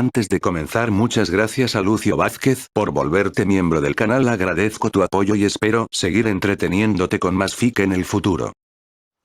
Antes de comenzar, muchas gracias a Lucio Vázquez por volverte miembro del canal. Agradezco tu apoyo y espero seguir entreteniéndote con más fic en el futuro.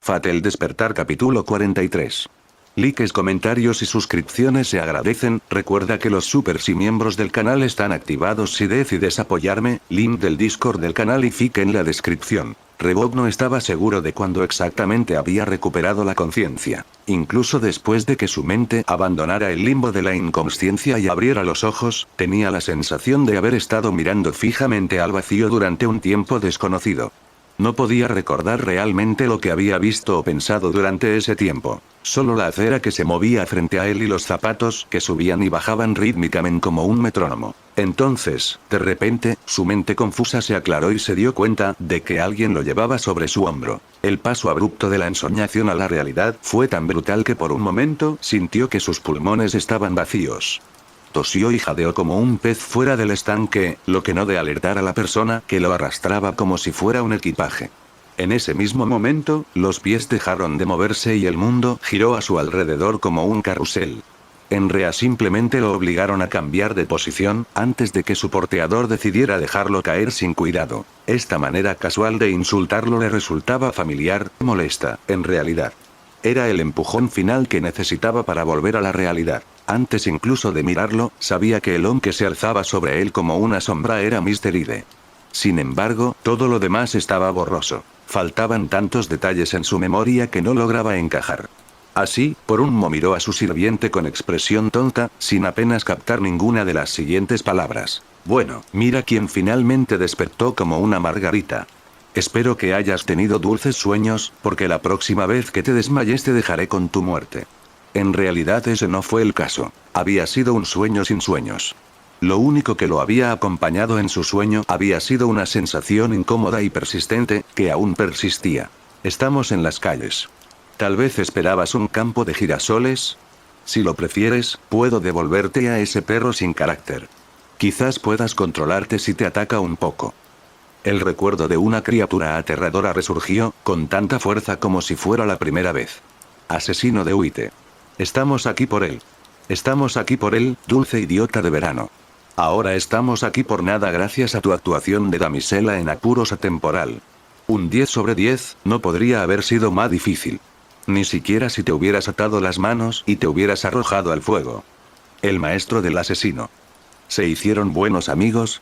Fate el despertar capítulo 43. Likes, comentarios y suscripciones se agradecen. Recuerda que los supers y miembros del canal están activados si decides apoyarme. Link del Discord del canal y fic en la descripción. Revok no estaba seguro de cuándo exactamente había recuperado la conciencia. Incluso después de que su mente abandonara el limbo de la inconsciencia y abriera los ojos, tenía la sensación de haber estado mirando fijamente al vacío durante un tiempo desconocido. No podía recordar realmente lo que había visto o pensado durante ese tiempo. Solo la acera que se movía frente a él y los zapatos que subían y bajaban rítmicamente como un metrónomo. Entonces, de repente, su mente confusa se aclaró y se dio cuenta de que alguien lo llevaba sobre su hombro. El paso abrupto de la ensoñación a la realidad fue tan brutal que por un momento sintió que sus pulmones estaban vacíos. Tosió y jadeó como un pez fuera del estanque, lo que no de alertar a la persona que lo arrastraba como si fuera un equipaje. En ese mismo momento, los pies dejaron de moverse y el mundo giró a su alrededor como un carrusel. En Rea simplemente lo obligaron a cambiar de posición, antes de que su porteador decidiera dejarlo caer sin cuidado. Esta manera casual de insultarlo le resultaba familiar, molesta, en realidad. Era el empujón final que necesitaba para volver a la realidad. Antes incluso de mirarlo, sabía que el hombre que se alzaba sobre él como una sombra era Mr. Ide. Sin embargo, todo lo demás estaba borroso. Faltaban tantos detalles en su memoria que no lograba encajar. Así, por un momento miró a su sirviente con expresión tonta, sin apenas captar ninguna de las siguientes palabras. Bueno, mira quién finalmente despertó como una margarita. Espero que hayas tenido dulces sueños, porque la próxima vez que te desmayes te dejaré con tu muerte. En realidad ese no fue el caso. Había sido un sueño sin sueños. Lo único que lo había acompañado en su sueño había sido una sensación incómoda y persistente, que aún persistía. Estamos en las calles. Tal vez esperabas un campo de girasoles. Si lo prefieres, puedo devolverte a ese perro sin carácter. Quizás puedas controlarte si te ataca un poco. El recuerdo de una criatura aterradora resurgió, con tanta fuerza como si fuera la primera vez. Asesino de Uite. Estamos aquí por él. Estamos aquí por él, dulce idiota de verano. Ahora estamos aquí por nada gracias a tu actuación de damisela en apuros atemporal. Un 10 sobre 10, no podría haber sido más difícil. Ni siquiera si te hubieras atado las manos y te hubieras arrojado al fuego. El maestro del asesino. ¿Se hicieron buenos amigos?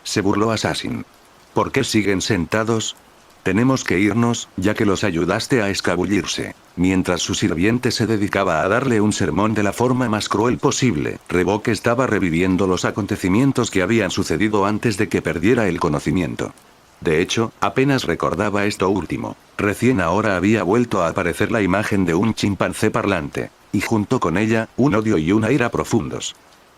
Se burló Assassin. ¿Por qué siguen sentados? Tenemos que irnos, ya que los ayudaste a escabullirse. Mientras su sirviente se dedicaba a darle un sermón de la forma más cruel posible, Revok estaba reviviendo los acontecimientos que habían sucedido antes de que perdiera el conocimiento. De hecho, apenas recordaba esto último. Recién ahora había vuelto a aparecer la imagen de un chimpancé parlante, y junto con ella, un odio y una ira profundos.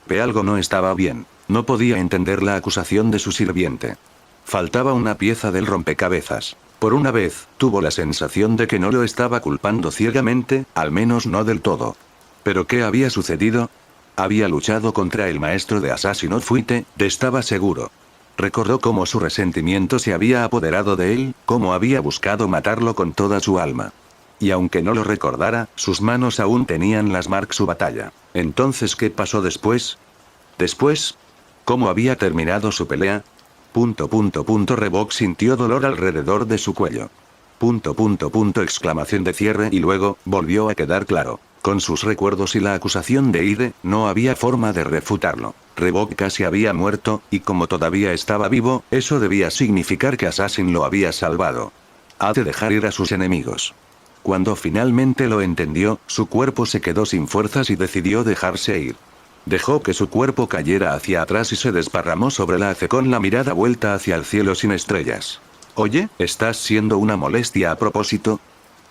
Pero algo no estaba bien. No podía entender la acusación de su sirviente. Faltaba una pieza del rompecabezas. Por una vez, tuvo la sensación de que no lo estaba culpando ciegamente, al menos no del todo. ¿Pero qué había sucedido? Había luchado contra el maestro de Assassin's Fuite, estaba seguro. Recordó cómo su resentimiento se había apoderado de él, cómo había buscado matarlo con toda su alma. Y aunque no lo recordara, sus manos aún tenían las marcas de su batalla. Entonces, ¿qué pasó después? ¿Después? ¿Cómo había terminado su pelea? Revok sintió dolor alrededor de su cuello. Exclamación de cierre y luego, volvió a quedar claro. Con sus recuerdos y la acusación de Ide, no había forma de refutarlo. Revok casi había muerto, y como todavía estaba vivo, eso debía significar que Assassin lo había salvado. Ha de dejar ir a sus enemigos. Cuando finalmente lo entendió, su cuerpo se quedó sin fuerzas y decidió dejarse ir. Dejó que su cuerpo cayera hacia atrás y se desparramó sobre la hace con la mirada vuelta hacia el cielo sin estrellas. Oye, ¿estás siendo una molestia a propósito?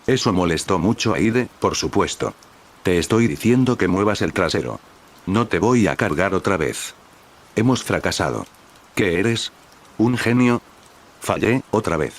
Eso molestó mucho a Ide, por supuesto. Te estoy diciendo que muevas el trasero. No te voy a cargar otra vez. Hemos fracasado. ¿Qué eres? ¿Un genio? Fallé, otra vez.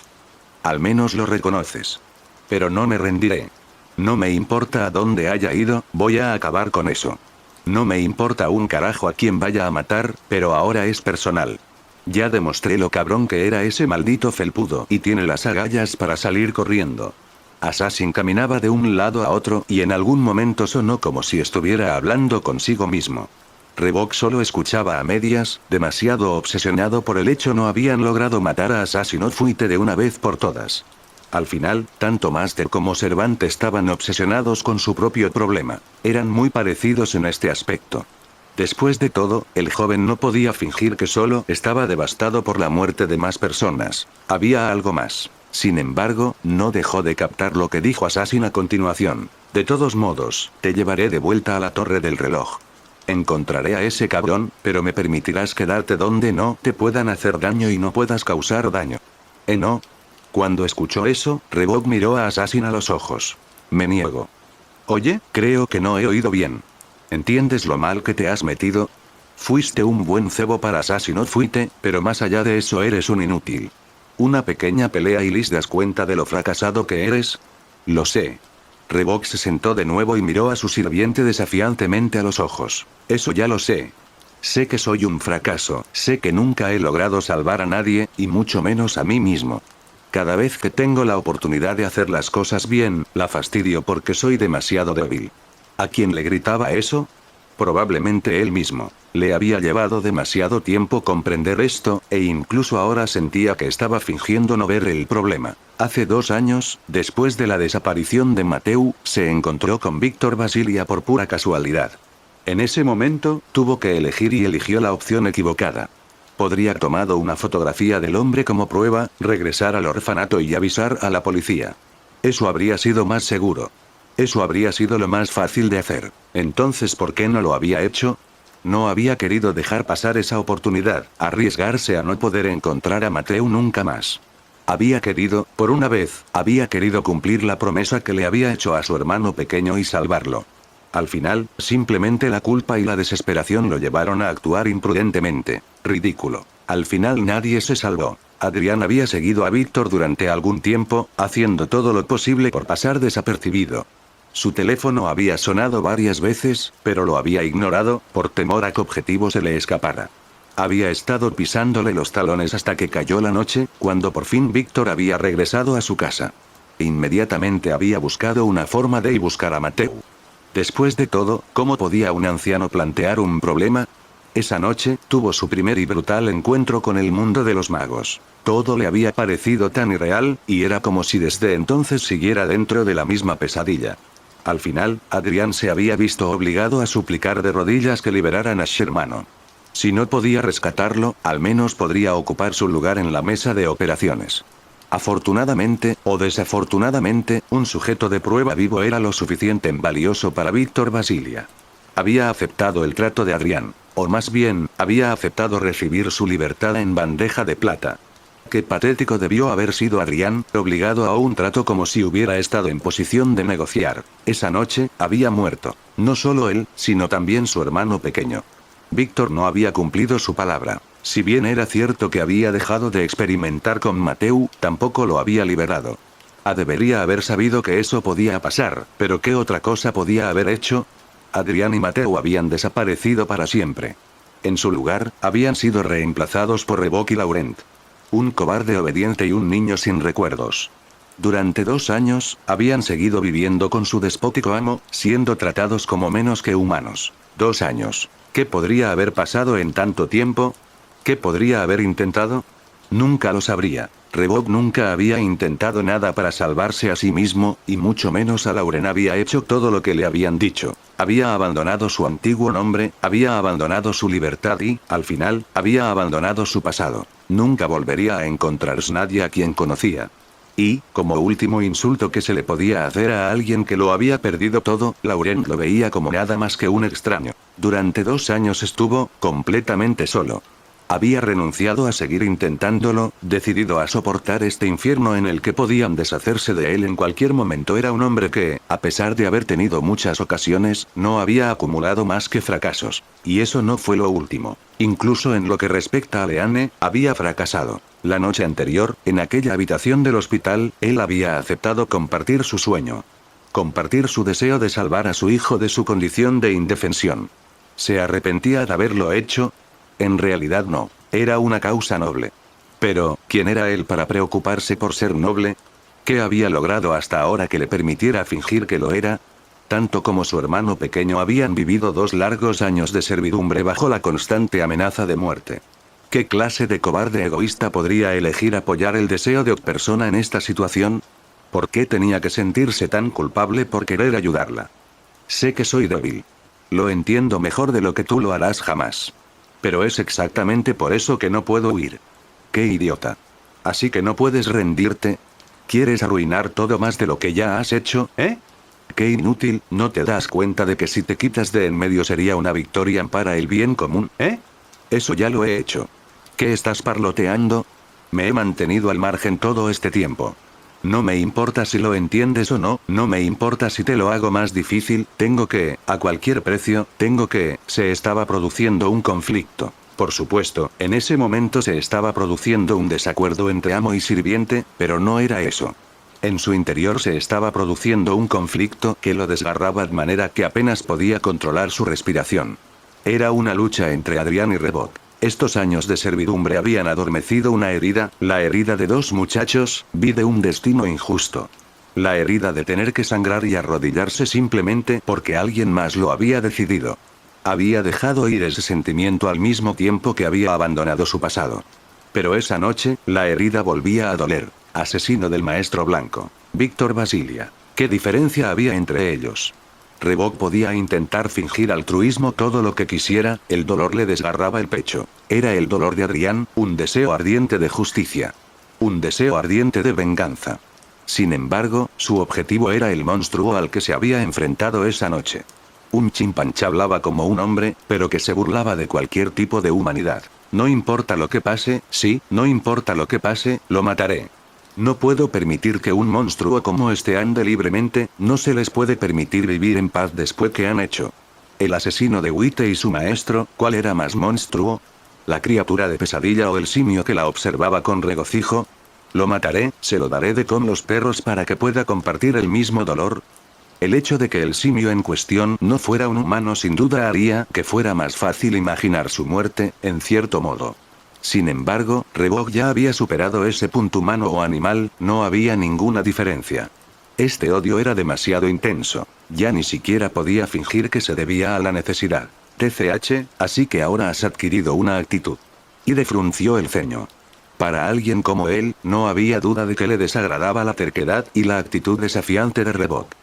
Al menos lo reconoces. Pero no me rendiré. No me importa a dónde haya ido, voy a acabar con eso. No me importa un carajo a quien vaya a matar, pero ahora es personal. Ya demostré lo cabrón que era ese maldito felpudo y tiene las agallas para salir corriendo. Assassin caminaba de un lado a otro y en algún momento sonó como si estuviera hablando consigo mismo. Revok solo escuchaba a medias, demasiado obsesionado por el hecho no habían logrado matar a Asesino Fuite de una vez por todas. Al final, tanto Master como Servante estaban obsesionados con su propio problema. Eran muy parecidos en este aspecto. Después de todo, el joven no podía fingir que solo estaba devastado por la muerte de más personas. Había algo más. Sin embargo, no dejó de captar lo que dijo Assassin a continuación. De todos modos, te llevaré de vuelta a la torre del reloj. Encontraré a ese cabrón, pero me permitirás quedarte donde no te puedan hacer daño y no puedas causar daño. ¿No? Cuando escuchó eso, Revok miró a Assassin a los ojos. Me niego. Oye, creo que no he oído bien. ¿Entiendes lo mal que te has metido? Fuiste un buen cebo para Asesino Fuite, pero más allá de eso eres un inútil. Una pequeña pelea y das cuenta de lo fracasado que eres. Lo sé. Revok se sentó de nuevo y miró a su sirviente desafiantemente a los ojos. Eso ya lo sé. Sé que soy un fracaso, sé que nunca he logrado salvar a nadie, y mucho menos a mí mismo. Cada vez que tengo la oportunidad de hacer las cosas bien, la fastidio porque soy demasiado débil. ¿A quién le gritaba eso? Probablemente él mismo. Le había llevado demasiado tiempo comprender esto, e incluso ahora sentía que estaba fingiendo no ver el problema. Hace 2 años, después de la desaparición de Mateu, se encontró con Víctor Basilia por pura casualidad. En ese momento, tuvo que elegir y eligió la opción equivocada. Podría haber tomado una fotografía del hombre como prueba, regresar al orfanato y avisar a la policía. Eso habría sido más seguro. Eso habría sido lo más fácil de hacer. Entonces, ¿por qué no lo había hecho? No había querido dejar pasar esa oportunidad, arriesgarse a no poder encontrar a Mateu nunca más. Había querido, por una vez, había querido cumplir la promesa que le había hecho a su hermano pequeño y salvarlo. Al final, simplemente la culpa y la desesperación lo llevaron a actuar imprudentemente. Ridículo. Al final nadie se salvó. Adrián había seguido a Víctor durante algún tiempo, haciendo todo lo posible por pasar desapercibido. Su teléfono había sonado varias veces, pero lo había ignorado, por temor a que objetivo se le escapara. Había estado pisándole los talones hasta que cayó la noche, cuando por fin Víctor había regresado a su casa. Inmediatamente había buscado una forma de buscar a Mateu. Después de todo, ¿cómo podía un anciano plantear un problema? Esa noche, tuvo su primer y brutal encuentro con el mundo de los magos. Todo le había parecido tan irreal, y era como si desde entonces siguiera dentro de la misma pesadilla. Al final, Adrián se había visto obligado a suplicar de rodillas que liberaran a Shermano. Si no podía rescatarlo, al menos podría ocupar su lugar en la mesa de operaciones. Afortunadamente, o desafortunadamente, un sujeto de prueba vivo era lo suficiente valioso para Víctor Basilia. Había aceptado el trato de Adrián, o más bien, había aceptado recibir su libertad en bandeja de plata. Qué patético debió haber sido Adrián, obligado a un trato como si hubiera estado en posición de negociar. Esa noche, había muerto. No solo él, sino también su hermano pequeño. Víctor no había cumplido su palabra. Si bien era cierto que había dejado de experimentar con Mateu, tampoco lo había liberado. Debería haber sabido que eso podía pasar, pero ¿qué otra cosa podía haber hecho? Adrián y Mateu habían desaparecido para siempre. En su lugar, habían sido reemplazados por Revok y Laurent. Un cobarde obediente y un niño sin recuerdos. Durante 2 años, habían seguido viviendo con su despótico amo, siendo tratados como menos que humanos. 2 años. ¿Qué podría haber pasado en tanto tiempo? ¿Qué podría haber intentado? Nunca lo sabría. Revok nunca había intentado nada para salvarse a sí mismo, y mucho menos a Lauren había hecho todo lo que le habían dicho. Había abandonado su antiguo nombre, había abandonado su libertad y, al final, había abandonado su pasado. Nunca volvería a encontrarse nadie a quien conocía. Y, como último insulto que se le podía hacer a alguien que lo había perdido todo, Laurent lo veía como nada más que un extraño. Durante 2 años estuvo, completamente solo. Había renunciado a seguir intentándolo, decidido a soportar este infierno en el que podían deshacerse de él en cualquier momento. Era un hombre que, a pesar de haber tenido muchas ocasiones, no había acumulado más que fracasos. Y eso no fue lo último. Incluso en lo que respecta a Leanne, había fracasado. La noche anterior, en aquella habitación del hospital, él había aceptado compartir su sueño. Compartir su deseo de salvar a su hijo de su condición de indefensión. ¿Se arrepentía de haberlo hecho? En realidad no. Era una causa noble. Pero, ¿quién era él para preocuparse por ser noble? ¿Qué había logrado hasta ahora que le permitiera fingir que lo era? tanto como su hermano pequeño habían vivido 2 largos años de servidumbre bajo la constante amenaza de muerte. ¿Qué clase de cobarde egoísta podría elegir apoyar el deseo de otra persona en esta situación? ¿Por qué tenía que sentirse tan culpable por querer ayudarla? Sé que soy débil. Lo entiendo mejor de lo que tú lo harás jamás. Pero es exactamente por eso que no puedo huir. ¡Qué idiota! Así que no puedes rendirte. ¿Quieres arruinar todo más de lo que ya has hecho, eh? ¡Qué inútil! ¿No te das cuenta de que si te quitas de en medio sería una victoria para el bien común, eh? Eso ya lo he hecho. ¿Qué estás parloteando? Me he mantenido al margen todo este tiempo. No me importa si lo entiendes o no, no me importa si te lo hago más difícil, a cualquier precio, se estaba produciendo un conflicto. Por supuesto, en ese momento se estaba produciendo un desacuerdo entre amo y sirviente, pero no era eso. En su interior se estaba produciendo un conflicto que lo desgarraba de manera que apenas podía controlar su respiración. Era una lucha entre Adrián y Revok. Estos años de servidumbre habían adormecido una herida, la herida de 2 muchachos, vi de un destino injusto. La herida de tener que sangrar y arrodillarse simplemente porque alguien más lo había decidido. Había dejado ir ese sentimiento al mismo tiempo que había abandonado su pasado. Pero esa noche, la herida volvía a doler. Asesino del maestro blanco. Víctor Basilia. ¿Qué diferencia había entre ellos? Revok podía intentar fingir altruismo todo lo que quisiera, el dolor le desgarraba el pecho. Era el dolor de Adrián, un deseo ardiente de justicia. Un deseo ardiente de venganza. Sin embargo, su objetivo era el monstruo al que se había enfrentado esa noche. Un chimpancé hablaba como un hombre, pero que se burlaba de cualquier tipo de humanidad. No importa lo que pase, sí, no importa lo que pase, lo mataré. No puedo permitir que un monstruo como este ande libremente, no se les puede permitir vivir en paz después que han hecho. El asesino de Witte y su maestro, ¿cuál era más monstruo? ¿La criatura de pesadilla o el simio que la observaba con regocijo? Lo mataré, se lo daré de con los perros para que pueda compartir el mismo dolor. El hecho de que el simio en cuestión no fuera un humano sin duda haría que fuera más fácil imaginar su muerte, en cierto modo. Sin embargo, Revok ya había superado ese punto humano o animal, no había ninguna diferencia. Este odio era demasiado intenso. Ya ni siquiera podía fingir que se debía a la necesidad. TCH, así que ahora has adquirido una actitud. Ide frunció el ceño. Para alguien como él, no había duda de que le desagradaba la terquedad y la actitud desafiante de Revok.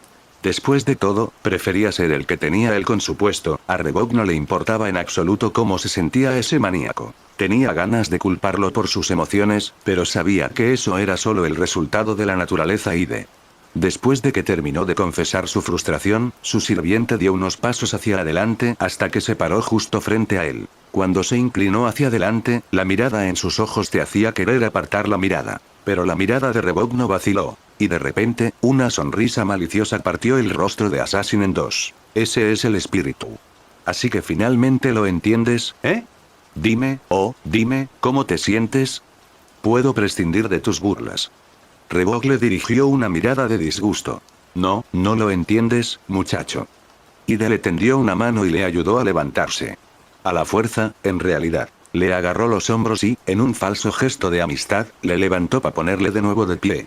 Después de todo, prefería ser el que tenía él con su puesto, a Revok no le importaba en absoluto cómo se sentía ese maníaco. Tenía ganas de culparlo por sus emociones, pero sabía que eso era solo el resultado de la naturaleza Ide. Después de que terminó de confesar su frustración, su sirviente dio unos pasos hacia adelante hasta que se paró justo frente a él. Cuando se inclinó hacia adelante, la mirada en sus ojos te hacía querer apartar la mirada. Pero la mirada de Revok no vaciló. Y de repente, una sonrisa maliciosa partió el rostro de Assassin en 2. Ese es el espíritu. Así que finalmente lo entiendes, ¿eh? Dime, ¿cómo te sientes? Puedo prescindir de tus burlas. Revok le dirigió una mirada de disgusto. No lo entiendes, muchacho. Ide le tendió una mano y le ayudó a levantarse. A la fuerza, en realidad. Le agarró los hombros y, en un falso gesto de amistad, le levantó para ponerle de nuevo de pie.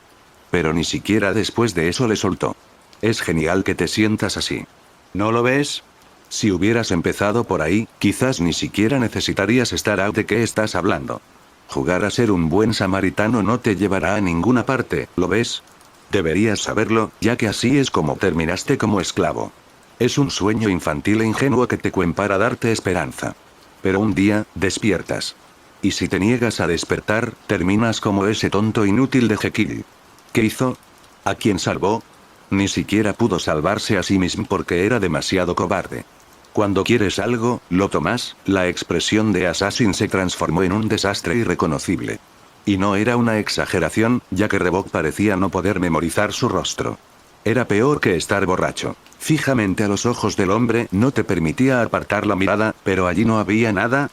Pero ni siquiera después de eso le soltó. Es genial que te sientas así. ¿No lo ves? Si hubieras empezado por ahí, quizás ni siquiera necesitarías estar out de qué estás hablando. Jugar a ser un buen samaritano no te llevará a ninguna parte, ¿lo ves? Deberías saberlo, ya que así es como terminaste como esclavo. Es un sueño infantil e ingenuo que te cuen para darte esperanza. Pero un día, despiertas. Y si te niegas a despertar, terminas como ese tonto inútil de Jekyll. ¿Qué hizo? ¿A quién salvó? Ni siquiera pudo salvarse a sí mismo porque era demasiado cobarde. Cuando quieres algo, lo tomas, la expresión de Assassin se transformó en un desastre irreconocible. Y no era una exageración, ya que Revok parecía no poder memorizar su rostro. Era peor que estar borracho. Fijamente a los ojos del hombre no te permitía apartar la mirada, pero allí no había nada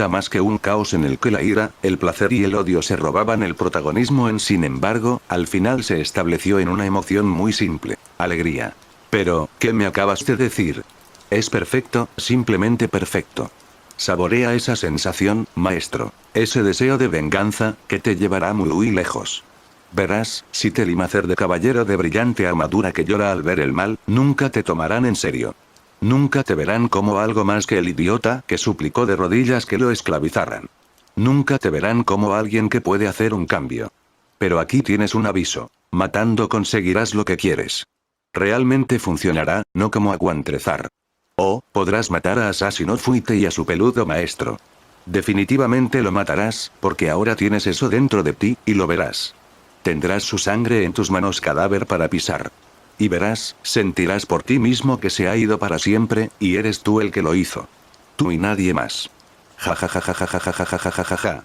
más que un caos en el que la ira, el placer y el odio se robaban el protagonismo sin embargo, al final se estableció en una emoción muy simple, alegría. Pero, ¿qué me acabas de decir? Es perfecto, simplemente perfecto. Saborea esa sensación, maestro. Ese deseo de venganza, que te llevará muy lejos. Verás, si te limacer de caballero de brillante armadura que llora al ver el mal, nunca te tomarán en serio. Nunca te verán como algo más que el idiota que suplicó de rodillas que lo esclavizaran. Nunca te verán como alguien que puede hacer un cambio. Pero aquí tienes un aviso. Matando conseguirás lo que quieres. Realmente funcionará, no como Aguantrezar. O, podrás matar a Asesino Fuite y a su peludo maestro. Definitivamente lo matarás, porque ahora tienes eso dentro de ti, y lo verás. Tendrás su sangre en tus manos cadáver para pisar. Y verás, sentirás por ti mismo que se ha ido para siempre, y eres tú el que lo hizo. Tú y nadie más. Ja ja ja ja ja ja ja ja ja ja ja ja.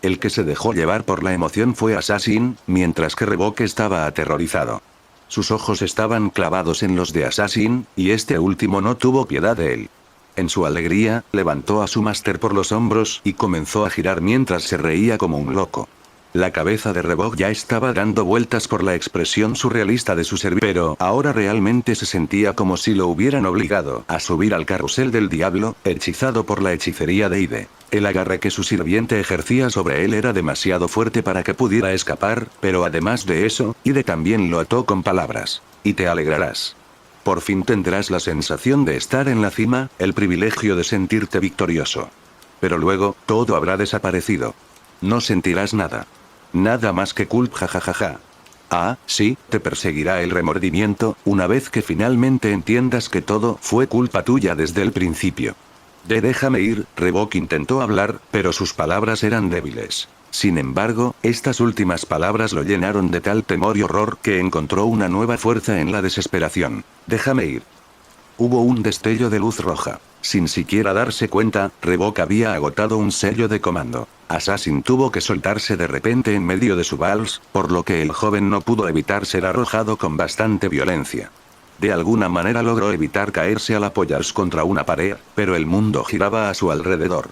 El que se dejó llevar por la emoción fue Assassin, mientras que Revok estaba aterrorizado. Sus ojos estaban clavados en los de Assassin, y este último no tuvo piedad de él. En su alegría, levantó a su máster por los hombros y comenzó a girar mientras se reía como un loco. La cabeza de Revok ya estaba dando vueltas por la expresión surrealista de su servicio, pero ahora realmente se sentía como si lo hubieran obligado a subir al carrusel del diablo, hechizado por la hechicería de Ide. El agarre que su sirviente ejercía sobre él era demasiado fuerte para que pudiera escapar, pero además de eso, Ide también lo ató con palabras. Y te alegrarás. Por fin tendrás la sensación de estar en la cima, el privilegio de sentirte victorioso. Pero luego, todo habrá desaparecido. No sentirás nada. Nada más que culpa jajajaja. Ah, sí, te perseguirá el remordimiento, una vez que finalmente entiendas que todo fue culpa tuya desde el principio. Déjame ir, Revok intentó hablar, pero sus palabras eran débiles. Sin embargo, estas últimas palabras lo llenaron de tal temor y horror que encontró una nueva fuerza en la desesperación. Déjame ir. Hubo un destello de luz roja. Sin siquiera darse cuenta, Revok había agotado un sello de comando. Assassin tuvo que soltarse de repente en medio de su vals, por lo que el joven no pudo evitar ser arrojado con bastante violencia. De alguna manera logró evitar caerse al apoyarse contra una pared, pero el mundo giraba a su alrededor.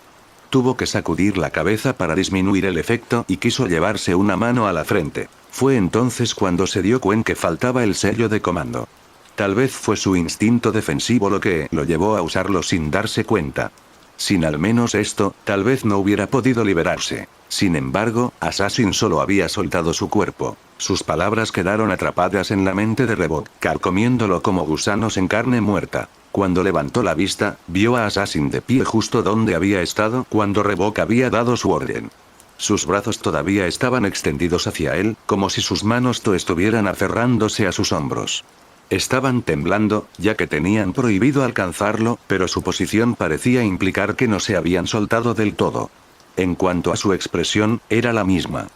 Tuvo que sacudir la cabeza para disminuir el efecto y quiso llevarse una mano a la frente. Fue entonces cuando se dio cuenta que faltaba el sello de comando. Tal vez fue su instinto defensivo lo que lo llevó a usarlo sin darse cuenta. Sin al menos esto, tal vez no hubiera podido liberarse. Sin embargo, Assassin solo había soltado su cuerpo. Sus palabras quedaron atrapadas en la mente de Revok, carcomiéndolo como gusanos en carne muerta. Cuando levantó la vista, vio a Assassin de pie justo donde había estado cuando Revok había dado su orden. Sus brazos todavía estaban extendidos hacia él, como si sus manos estuvieran aferrándose a sus hombros. Estaban temblando, ya que tenían prohibido alcanzarlo, pero su posición parecía implicar que no se habían soltado del todo. En cuanto a su expresión, era la misma.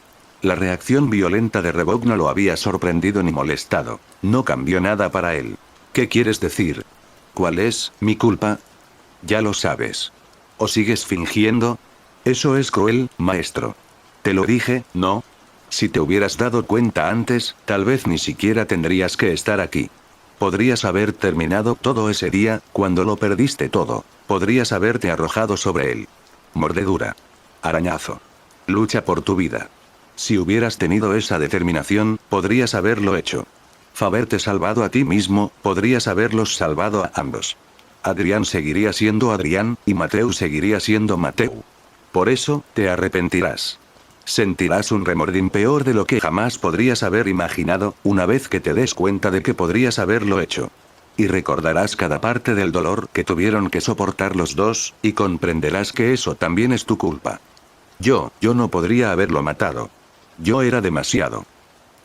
La reacción violenta de Revok no lo había sorprendido ni molestado. No cambió nada para él. ¿Qué quieres decir? ¿Cuál es mi culpa? Ya lo sabes. ¿O sigues fingiendo? Eso es cruel, maestro. Te lo dije, ¿no? Si te hubieras dado cuenta antes, tal vez ni siquiera tendrías que estar aquí. Podrías haber terminado todo ese día, cuando lo perdiste todo. Podrías haberte arrojado sobre él. Mordedura. Arañazo. Lucha por tu vida. Si hubieras tenido esa determinación, podrías haberlo hecho. Haberte salvado a ti mismo, podrías haberlos salvado a ambos. Adrián seguiría siendo Adrián, y Mateu seguiría siendo Mateu. Por eso, te arrepentirás. Sentirás un remordín peor de lo que jamás podrías haber imaginado, una vez que te des cuenta de que podrías haberlo hecho. Y recordarás cada parte del dolor que tuvieron que soportar los dos, y comprenderás que eso también es tu culpa. Yo no podría haberlo matado. Yo era demasiado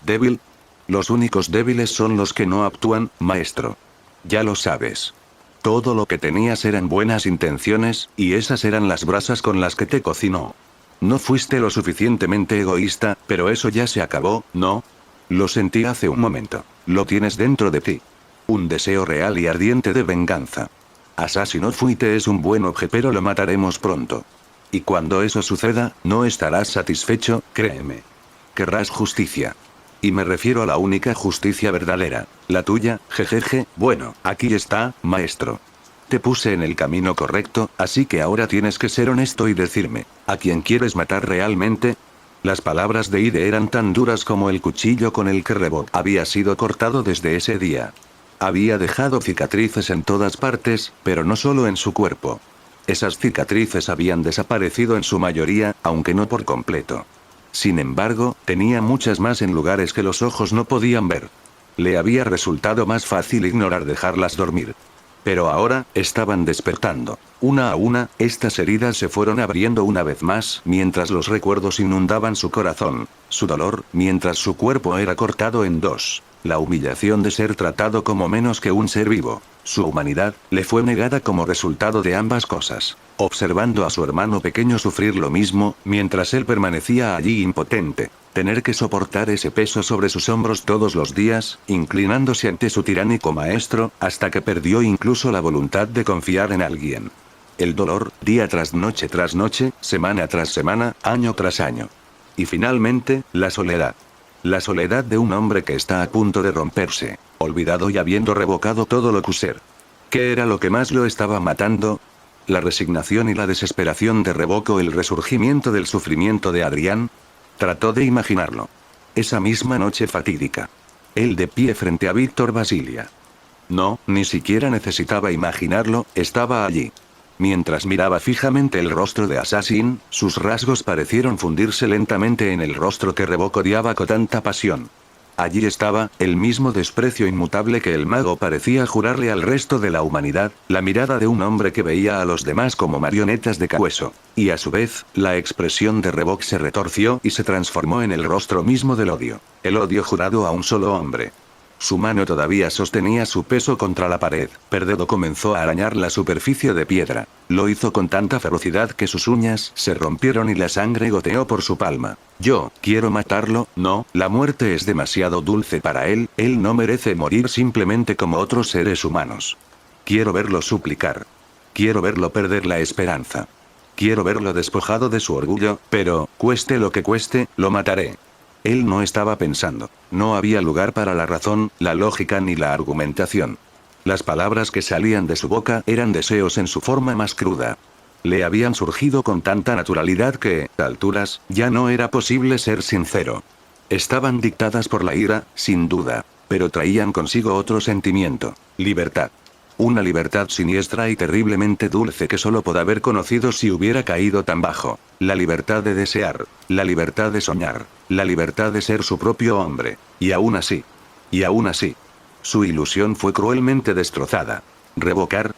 débil. Los únicos débiles son los que no actúan, maestro. Ya lo sabes. Todo lo que tenías eran buenas intenciones, y esas eran las brasas con las que te cocinó. No fuiste lo suficientemente egoísta, pero eso ya se acabó, ¿no? Lo sentí hace un momento. Lo tienes dentro de ti. Un deseo real y ardiente de venganza. Asesino Fuite es un buen objeto, pero lo mataremos pronto. Y cuando eso suceda, no estarás satisfecho, créeme. Querrás justicia. Y me refiero a la única justicia verdadera. La tuya, jejeje, bueno, aquí está, maestro. Te puse en el camino correcto, así que ahora tienes que ser honesto y decirme, ¿a quién quieres matar realmente? Las palabras de Ide eran tan duras como el cuchillo con el que Revok había sido cortado desde ese día. Había dejado cicatrices en todas partes, pero no solo en su cuerpo. Esas cicatrices habían desaparecido en su mayoría, aunque no por completo. Sin embargo, tenía muchas más en lugares que los ojos no podían ver. Le había resultado más fácil ignorar dejarlas dormir. Pero ahora, estaban despertando. Una a una, estas heridas se fueron abriendo una vez más, mientras los recuerdos inundaban su corazón. Su dolor, mientras su cuerpo era cortado en dos. La humillación de ser tratado como menos que un ser vivo. Su humanidad, le fue negada como resultado de ambas cosas. Observando a su hermano pequeño sufrir lo mismo, mientras él permanecía allí impotente. Tener que soportar ese peso sobre sus hombros todos los días, inclinándose ante su tiránico maestro, hasta que perdió incluso la voluntad de confiar en alguien. El dolor, día tras noche, semana tras semana, año tras año. Y finalmente, la soledad. La soledad de un hombre que está a punto de romperse, olvidado y habiendo revocado todo lo que ser. ¿Qué era lo que más lo estaba matando? La resignación y la desesperación de revoco, el resurgimiento del sufrimiento de Adrián. Trató de imaginarlo. Esa misma noche fatídica. Él de pie frente a Víctor Basilia. No, ni siquiera necesitaba imaginarlo, estaba allí. Mientras miraba fijamente el rostro de Assassin, sus rasgos parecieron fundirse lentamente en el rostro que Revok odiaba con tanta pasión. Allí estaba, el mismo desprecio inmutable que el mago parecía jurarle al resto de la humanidad, la mirada de un hombre que veía a los demás como marionetas de hueso. Y a su vez, la expresión de Revok se retorció y se transformó en el rostro mismo del odio. El odio jurado a un solo hombre. Su mano todavía sostenía su peso contra la pared. Perdedo comenzó a arañar la superficie de piedra. Lo hizo con tanta ferocidad que sus uñas se rompieron y la sangre goteó por su palma. Yo, quiero matarlo, no, la muerte es demasiado dulce para él no merece morir simplemente como otros seres humanos. Quiero verlo suplicar. Quiero verlo perder la esperanza. Quiero verlo despojado de su orgullo, pero, cueste lo que cueste, lo mataré. Él no estaba pensando. No había lugar para la razón, la lógica ni la argumentación. Las palabras que salían de su boca eran deseos en su forma más cruda. Le habían surgido con tanta naturalidad que, a alturas, ya no era posible ser sincero. Estaban dictadas por la ira, sin duda, pero traían consigo otro sentimiento: libertad. Una libertad siniestra y terriblemente dulce que solo pudo haber conocido si hubiera caído tan bajo. La libertad de desear. La libertad de soñar. La libertad de ser su propio hombre. Y aún así. Su ilusión fue cruelmente destrozada. Revocar.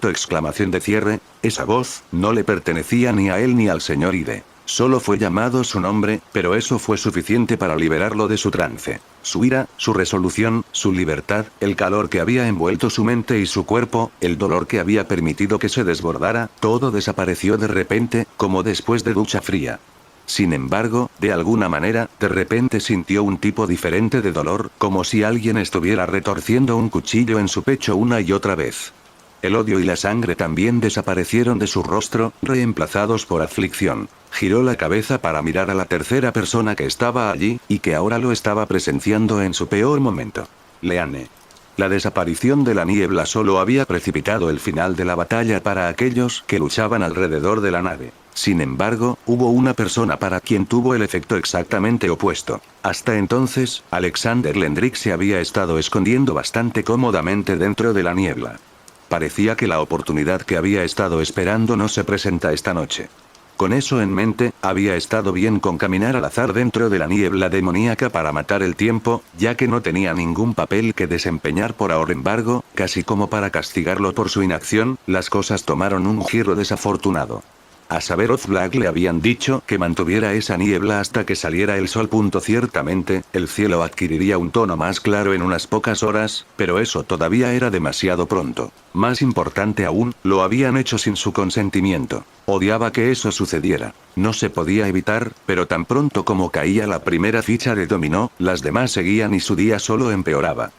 Exclamación de cierre. Esa voz, no le pertenecía ni a él ni al señor Ide. Solo fue llamado su nombre, pero eso fue suficiente para liberarlo de su trance. Su ira, su resolución, su libertad, el calor que había envuelto su mente y su cuerpo, el dolor que había permitido que se desbordara, todo desapareció de repente, como después de ducha fría. Sin embargo, de alguna manera, de repente sintió un tipo diferente de dolor, como si alguien estuviera retorciendo un cuchillo en su pecho una y otra vez. El odio y la sangre también desaparecieron de su rostro, reemplazados por aflicción. Giró la cabeza para mirar a la tercera persona que estaba allí, y que ahora lo estaba presenciando en su peor momento. Leane. La desaparición de la niebla solo había precipitado el final de la batalla para aquellos que luchaban alrededor de la nave. Sin embargo, hubo una persona para quien tuvo el efecto exactamente opuesto. Hasta entonces, Alexander Lendrick se había estado escondiendo bastante cómodamente dentro de la niebla. Parecía que la oportunidad que había estado esperando no se presenta esta noche. Con eso en mente, había estado bien con caminar al azar dentro de la niebla demoníaca para matar el tiempo, ya que no tenía ningún papel que desempeñar por ahora. Embargo, casi como para castigarlo por su inacción, las cosas tomaron un giro desafortunado. A saber, Ozblack le habían dicho que mantuviera esa niebla hasta que saliera el sol. Ciertamente, el cielo adquiriría un tono más claro en unas pocas horas, pero eso todavía era demasiado pronto. Más importante aún, lo habían hecho sin su consentimiento. Odiaba que eso sucediera. No se podía evitar, pero tan pronto como caía la primera ficha de dominó, las demás seguían y su día solo empeoraba.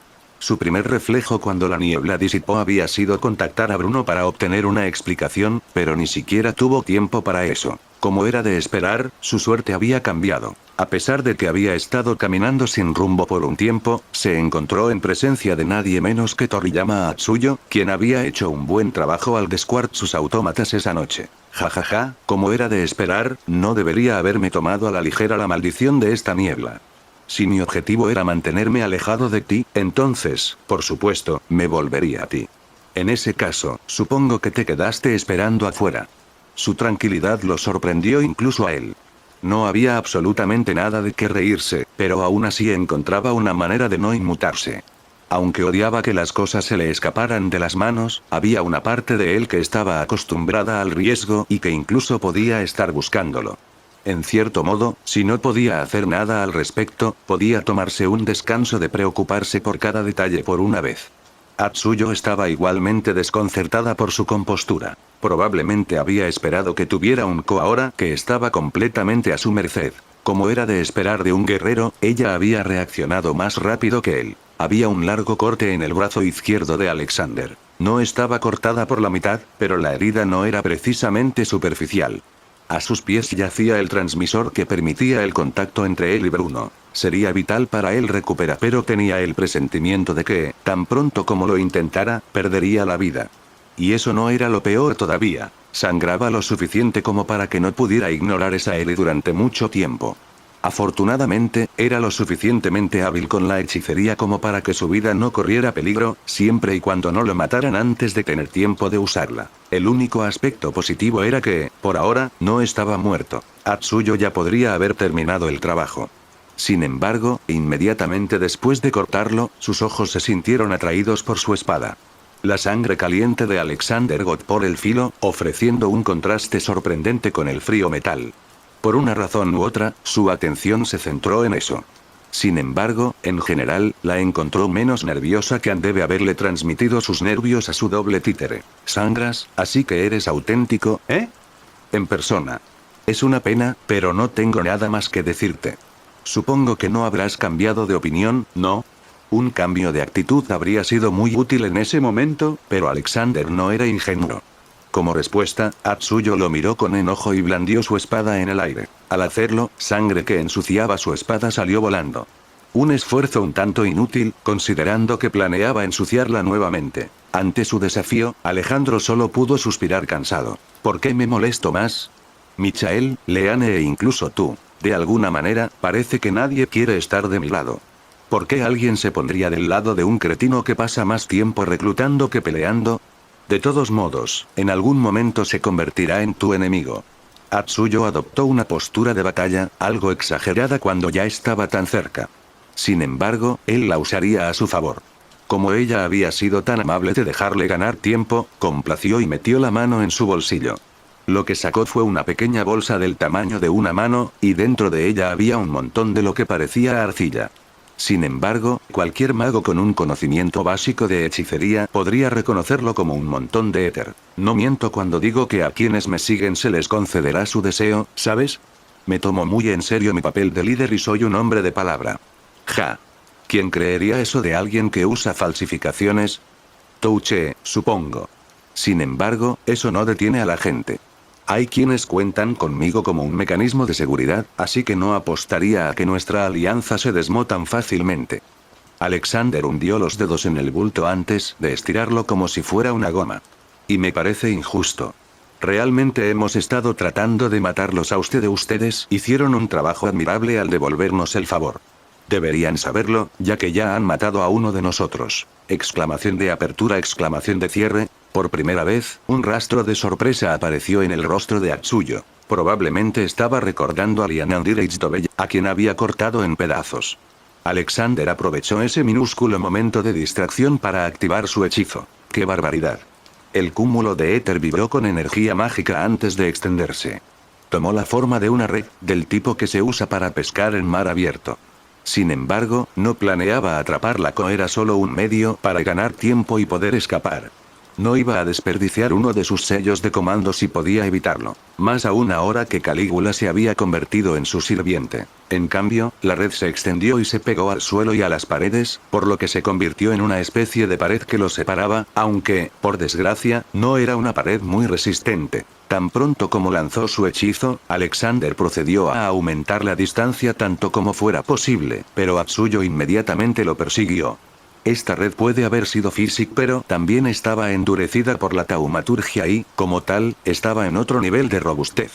Su primer reflejo cuando la niebla disipó había sido contactar a Bruno para obtener una explicación, pero ni siquiera tuvo tiempo para eso. Como era de esperar, su suerte había cambiado. A pesar de que había estado caminando sin rumbo por un tiempo, se encontró en presencia de nadie menos que Toriyama Atsuyo, quien había hecho un buen trabajo al descuart sus autómatas esa noche. Jajaja, como era de esperar, no debería haberme tomado a la ligera la maldición de esta niebla. Si mi objetivo era mantenerme alejado de ti, entonces, por supuesto, me volvería a ti. En ese caso, supongo que te quedaste esperando afuera. Su tranquilidad lo sorprendió incluso a él. No había absolutamente nada de qué reírse, pero aún así encontraba una manera de no inmutarse. Aunque odiaba que las cosas se le escaparan de las manos, había una parte de él que estaba acostumbrada al riesgo y que incluso podía estar buscándolo. En cierto modo, si no podía hacer nada al respecto, podía tomarse un descanso de preocuparse por cada detalle por una vez. Atsuyo estaba igualmente desconcertada por su compostura. Probablemente había esperado que tuviera un Ko ahora que estaba completamente a su merced. Como era de esperar de un guerrero, ella había reaccionado más rápido que él. Había un largo corte en el brazo izquierdo de Alexander. No estaba cortada por la mitad, pero la herida no era precisamente superficial. A sus pies yacía el transmisor que permitía el contacto entre él y Bruno. Sería vital para él recuperar, pero tenía el presentimiento de que, tan pronto como lo intentara, perdería la vida. Y eso no era lo peor todavía. Sangraba lo suficiente como para que no pudiera ignorar esa herida durante mucho tiempo. Afortunadamente, era lo suficientemente hábil con la hechicería como para que su vida no corriera peligro, siempre y cuando no lo mataran antes de tener tiempo de usarla. El único aspecto positivo era que, por ahora, no estaba muerto. Atsuyo ya podría haber terminado el trabajo. Sin embargo, inmediatamente después de cortarlo, sus ojos se sintieron atraídos por su espada. La sangre caliente de Alexander goteó por el filo, ofreciendo un contraste sorprendente con el frío metal. Por una razón u otra, su atención se centró en eso. Sin embargo, en general, la encontró menos nerviosa que debe haberle transmitido sus nervios a su doble títere. ¿Sangras, así que eres auténtico, eh? En persona. Es una pena, pero no tengo nada más que decirte. Supongo que no habrás cambiado de opinión, ¿no? Un cambio de actitud habría sido muy útil en ese momento, pero Alexander no era ingenuo. Como respuesta, Atsuyo lo miró con enojo y blandió su espada en el aire. Al hacerlo, sangre que ensuciaba su espada salió volando. Un esfuerzo un tanto inútil, considerando que planeaba ensuciarla nuevamente. Ante su desafío, Alejandro solo pudo suspirar cansado. ¿Por qué me molesto más? Michael, Leane e incluso tú. De alguna manera, parece que nadie quiere estar de mi lado. ¿Por qué alguien se pondría del lado de un cretino que pasa más tiempo reclutando que peleando? De todos modos, en algún momento se convertirá en tu enemigo. Atsuyo adoptó una postura de batalla, algo exagerada cuando ya estaba tan cerca. Sin embargo, él la usaría a su favor. Como ella había sido tan amable de dejarle ganar tiempo, complació y metió la mano en su bolsillo. Lo que sacó fue una pequeña bolsa del tamaño de una mano, y dentro de ella había un montón de lo que parecía arcilla. Sin embargo, cualquier mago con un conocimiento básico de hechicería podría reconocerlo como un montón de éter. No miento cuando digo que a quienes me siguen se les concederá su deseo, ¿sabes? Me tomo muy en serio mi papel de líder y soy un hombre de palabra. Ja. ¿Quién creería eso de alguien que usa falsificaciones? Touché, supongo. Sin embargo, eso no detiene a la gente. Hay quienes cuentan conmigo como un mecanismo de seguridad, así que no apostaría a que nuestra alianza se desmó tan fácilmente. Alexander hundió los dedos en el bulto antes de estirarlo como si fuera una goma. Y me parece injusto. Realmente hemos estado tratando de matarlos a ustedes hicieron un trabajo admirable al devolvernos el favor. Deberían saberlo, ya que ya han matado a uno de nosotros. Exclamación de apertura, exclamación de cierre. Por primera vez, un rastro de sorpresa apareció en el rostro de Atsuyo. Probablemente estaba recordando a Lianandirage Dobella, a quien había cortado en pedazos. Alexander aprovechó ese minúsculo momento de distracción para activar su hechizo. ¡Qué barbaridad! El cúmulo de éter vibró con energía mágica antes de extenderse. Tomó la forma de una red, del tipo que se usa para pescar en mar abierto. Sin embargo, no planeaba atraparla, era solo un medio para ganar tiempo y poder escapar. No iba a desperdiciar uno de sus sellos de comando si podía evitarlo. Más aún ahora que Calígula se había convertido en su sirviente. En cambio, la red se extendió y se pegó al suelo y a las paredes, por lo que se convirtió en una especie de pared que los separaba, aunque, por desgracia, no era una pared muy resistente. Tan pronto como lanzó su hechizo, Alexander procedió a aumentar la distancia tanto como fuera posible, pero Atsuyo inmediatamente lo persiguió. Esta red puede haber sido física, pero también estaba endurecida por la taumaturgia y, como tal, estaba en otro nivel de robustez.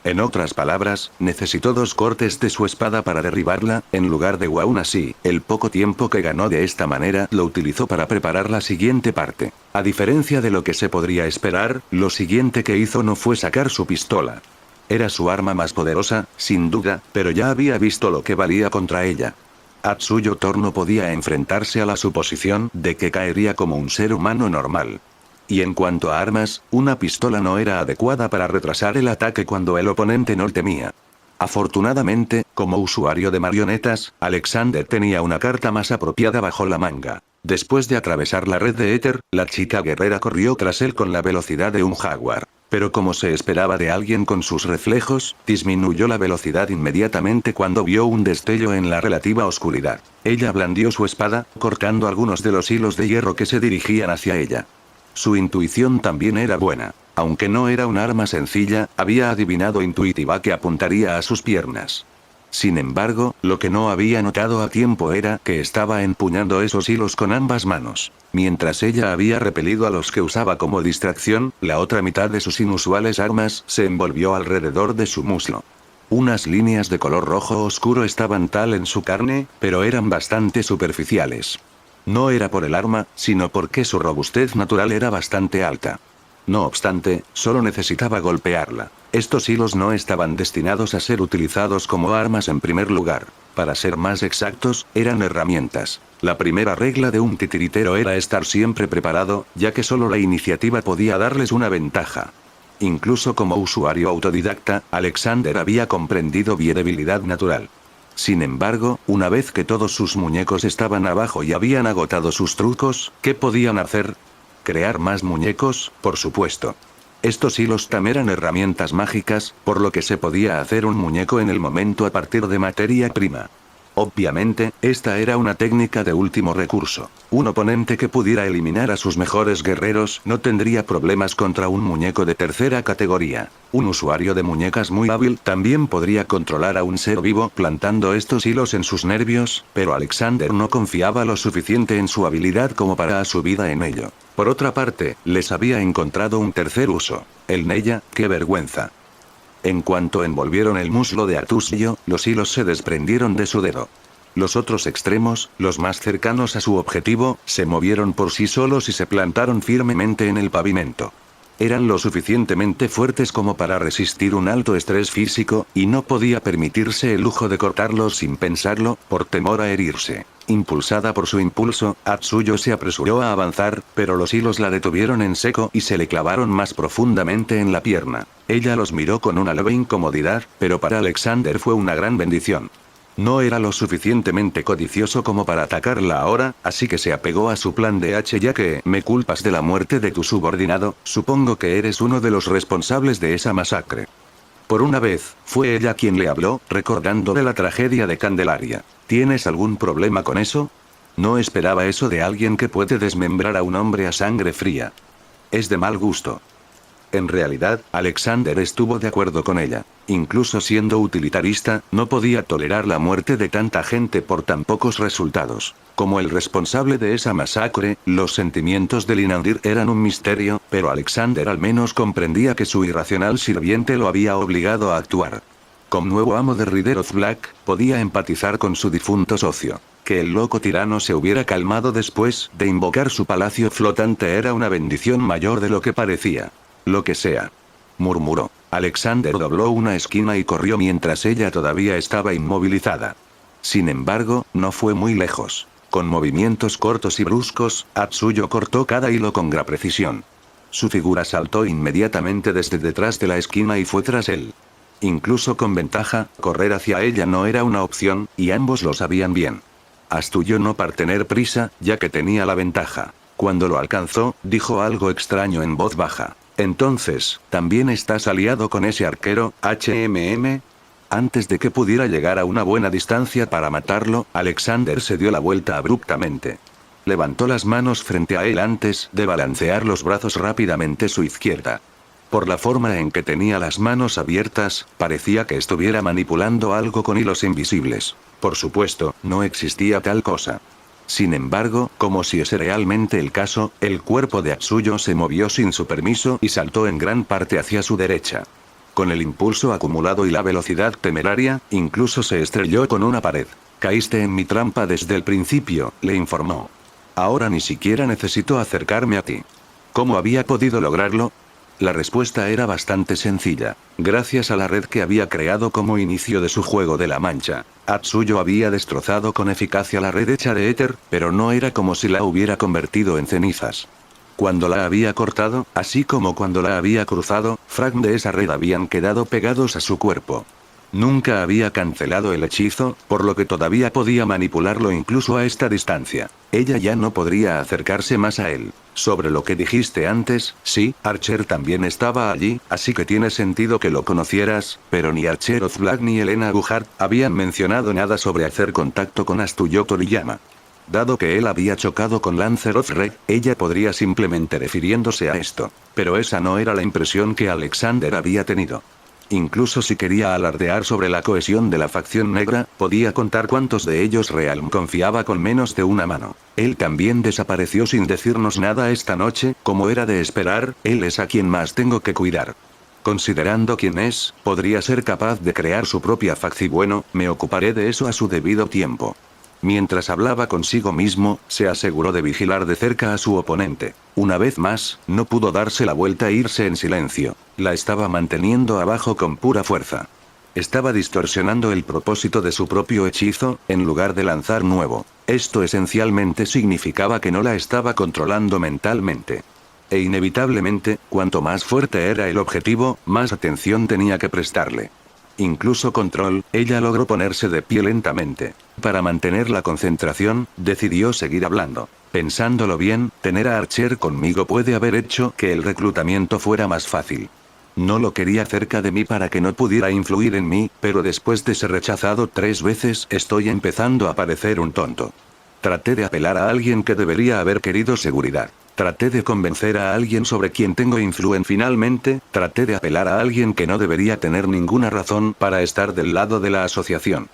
En otras palabras, necesitó 2 cortes de su espada para derribarla, en lugar de aún así, el poco tiempo que ganó de esta manera lo utilizó para preparar la siguiente parte. A diferencia de lo que se podría esperar, lo siguiente que hizo no fue sacar su pistola. Era su arma más poderosa, sin duda, pero ya había visto lo que valía contra ella. Atsuyo Thor no podía enfrentarse a la suposición de que caería como un ser humano normal. Y en cuanto a armas, una pistola no era adecuada para retrasar el ataque cuando el oponente no temía. Afortunadamente, como usuario de marionetas, Alexander tenía una carta más apropiada bajo la manga. Después de atravesar la red de éter, la chica guerrera corrió tras él con la velocidad de un jaguar. Pero como se esperaba de alguien con sus reflejos, disminuyó la velocidad inmediatamente cuando vio un destello en la relativa oscuridad. Ella blandió su espada, cortando algunos de los hilos de hierro que se dirigían hacia ella. Su intuición también era buena. Aunque no era un arma sencilla, había adivinado intuitiva que apuntaría a sus piernas. Sin embargo, lo que no había notado a tiempo era que estaba empuñando esos hilos con ambas manos. Mientras ella había repelido a los que usaba como distracción, la otra mitad de sus inusuales armas se envolvió alrededor de su muslo. Unas líneas de color rojo oscuro estaban tal en su carne, pero eran bastante superficiales. No era por el arma, sino porque su robustez natural era bastante alta. No obstante, solo necesitaba golpearla. Estos hilos no estaban destinados a ser utilizados como armas en primer lugar. Para ser más exactos, eran herramientas. La primera regla de un titiritero era estar siempre preparado, ya que solo la iniciativa podía darles una ventaja. Incluso como usuario autodidacta, Alexander había comprendido mi debilidad natural. Sin embargo, una vez que todos sus muñecos estaban abajo y habían agotado sus trucos, ¿qué podían hacer? Crear más muñecos, por supuesto. Estos hilos también eran herramientas mágicas, por lo que se podía hacer un muñeco en el momento a partir de materia prima. Obviamente, esta era una técnica de último recurso. Un oponente que pudiera eliminar a sus mejores guerreros no tendría problemas contra un muñeco de tercera categoría. Un usuario de muñecas muy hábil también podría controlar a un ser vivo plantando estos hilos en sus nervios, pero Alexander no confiaba lo suficiente en su habilidad como para su vida en ello. Por otra parte, les había encontrado un tercer uso. El Neya, qué vergüenza. En cuanto envolvieron el muslo de Atsuyo, los hilos se desprendieron de su dedo. Los otros extremos, los más cercanos a su objetivo, se movieron por sí solos y se plantaron firmemente en el pavimento. Eran lo suficientemente fuertes como para resistir un alto estrés físico, y no podía permitirse el lujo de cortarlos sin pensarlo, por temor a herirse. Impulsada por su impulso, Atsuyo se apresuró a avanzar, pero los hilos la detuvieron en seco y se le clavaron más profundamente en la pierna. Ella los miró con una leve incomodidad, pero para Alexander fue una gran bendición. No era lo suficientemente codicioso como para atacarla ahora, así que se apegó a su plan de ya que me culpas de la muerte de tu subordinado, supongo que eres uno de los responsables de esa masacre. Por una vez, fue ella quien le habló, recordándole la tragedia de Candelaria. ¿Tienes algún problema con eso? No esperaba eso de alguien que puede desmembrar a un hombre a sangre fría. Es de mal gusto. En realidad, Alexander estuvo de acuerdo con ella. Incluso siendo utilitarista, no podía tolerar la muerte de tanta gente por tan pocos resultados. Como el responsable de esa masacre, los sentimientos de Linandir eran un misterio, pero Alexander al menos comprendía que su irracional sirviente lo había obligado a actuar. Como nuevo amo de Rider of Black, podía empatizar con su difunto socio. Que el loco tirano se hubiera calmado después de invocar su palacio flotante era una bendición mayor de lo que parecía. Lo que sea. Murmuró. Alexander dobló una esquina y corrió mientras ella todavía estaba inmovilizada. Sin embargo, no fue muy lejos. Con movimientos cortos y bruscos, Atsuyo cortó cada hilo con gran precisión. Su figura saltó inmediatamente desde detrás de la esquina y fue tras él. Incluso con ventaja, correr hacia ella no era una opción, y ambos lo sabían bien. Atsuyo no para tener prisa, ya que tenía la ventaja. Cuando lo alcanzó, dijo algo extraño en voz baja. Entonces, ¿también estás aliado con ese arquero, HMM? Antes de que pudiera llegar a una buena distancia para matarlo, Alexander se dio la vuelta abruptamente. Levantó las manos frente a él antes de balancear los brazos rápidamente su izquierda. Por la forma en que tenía las manos abiertas, parecía que estuviera manipulando algo con hilos invisibles. Por supuesto, no existía tal cosa. Sin embargo, como si ese realmente el caso, el cuerpo de Atsuyo se movió sin su permiso y saltó en gran parte hacia su derecha. Con el impulso acumulado y la velocidad temeraria, incluso se estrelló con una pared. Caíste en mi trampa desde el principio, le informó. Ahora ni siquiera necesito acercarme a ti. ¿Cómo había podido lograrlo? La respuesta era bastante sencilla. Gracias a la red que había creado como inicio de su juego de la mancha, Atsuyo había destrozado con eficacia la red hecha de éter, pero no era como si la hubiera convertido en cenizas. Cuando la había cortado, así como cuando la había cruzado, fragmentos de esa red habían quedado pegados a su cuerpo. Nunca había cancelado el hechizo, por lo que todavía podía manipularlo incluso a esta distancia. Ella ya no podría acercarse más a él. Sobre lo que dijiste antes, sí, Archer también estaba allí, así que tiene sentido que lo conocieras, pero ni Archer Ozblack ni Elena Guhart habían mencionado nada sobre hacer contacto con Atsuyo Toriyama. Dado que él había chocado con Lancer of Red, ella podría simplemente refiriéndose a esto. Pero esa no era la impresión que Alexander había tenido. Incluso si quería alardear sobre la cohesión de la facción negra, podía contar cuántos de ellos Realm confiaba con menos de una mano. Él también desapareció sin decirnos nada esta noche, como era de esperar, él es a quien más tengo que cuidar. Considerando quién es, podría ser capaz de crear su propia facción. Bueno, me ocuparé de eso a su debido tiempo. Mientras hablaba consigo mismo, se aseguró de vigilar de cerca a su oponente. Una vez más, no pudo darse la vuelta e irse en silencio. La estaba manteniendo abajo con pura fuerza. Estaba distorsionando el propósito de su propio hechizo, en lugar de lanzar nuevo. Esto esencialmente significaba que no la estaba controlando mentalmente. E inevitablemente, cuanto más fuerte era el objetivo, más atención tenía que prestarle. Incluso control, ella logró ponerse de pie lentamente. Para mantener la concentración, decidió seguir hablando. Pensándolo bien, tener a Archer conmigo puede haber hecho que el reclutamiento fuera más fácil. No lo quería cerca de mí para que no pudiera influir en mí, pero después de ser rechazado 3 veces estoy empezando a parecer un tonto. Traté de apelar a alguien que debería haber querido seguridad. Traté de convencer a alguien sobre quien tengo influencia. Finalmente, traté de apelar a alguien que no debería tener ninguna razón para estar del lado de la asociación.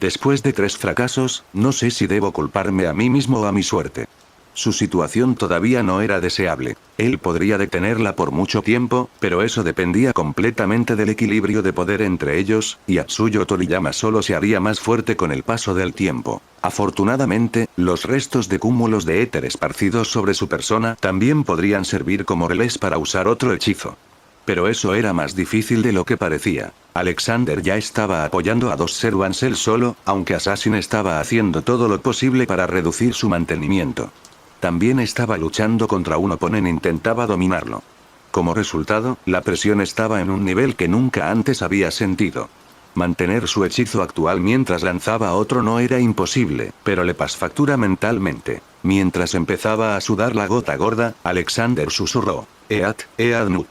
Después de 3 fracasos, no sé si debo culparme a mí mismo o a mi suerte. Su situación todavía no era deseable. Él podría detenerla por mucho tiempo, pero eso dependía completamente del equilibrio de poder entre ellos, y Atsuyo Toriyama solo se haría más fuerte con el paso del tiempo. Afortunadamente, los restos de cúmulos de éter esparcidos sobre su persona también podrían servir como relés para usar otro hechizo. Pero eso era más difícil de lo que parecía. Alexander ya estaba apoyando a 2 servants él solo, aunque Assassin estaba haciendo todo lo posible para reducir su mantenimiento. También estaba luchando contra un oponente e intentaba dominarlo. Como resultado, la presión estaba en un nivel que nunca antes había sentido. Mantener su hechizo actual mientras lanzaba otro no era imposible, pero le pasó factura mentalmente. Mientras empezaba a sudar la gota gorda, Alexander susurró: Eadnut.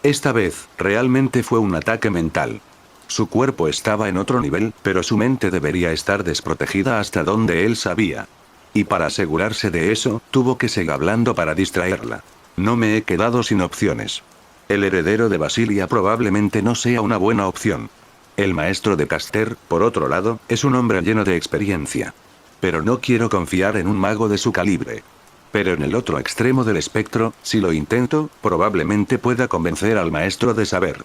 Esta vez, realmente fue un ataque mental. Su cuerpo estaba en otro nivel, pero su mente debería estar desprotegida hasta donde él sabía. Y para asegurarse de eso, tuvo que seguir hablando para distraerla. No me he quedado sin opciones. El heredero de Basilia probablemente no sea una buena opción. El maestro de Caster, por otro lado, es un hombre lleno de experiencia. Pero no quiero confiar en un mago de su calibre. Pero en el otro extremo del espectro, si lo intento, probablemente pueda convencer al maestro de saber.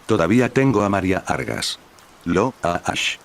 Todavía tengo a María Argas. Ash.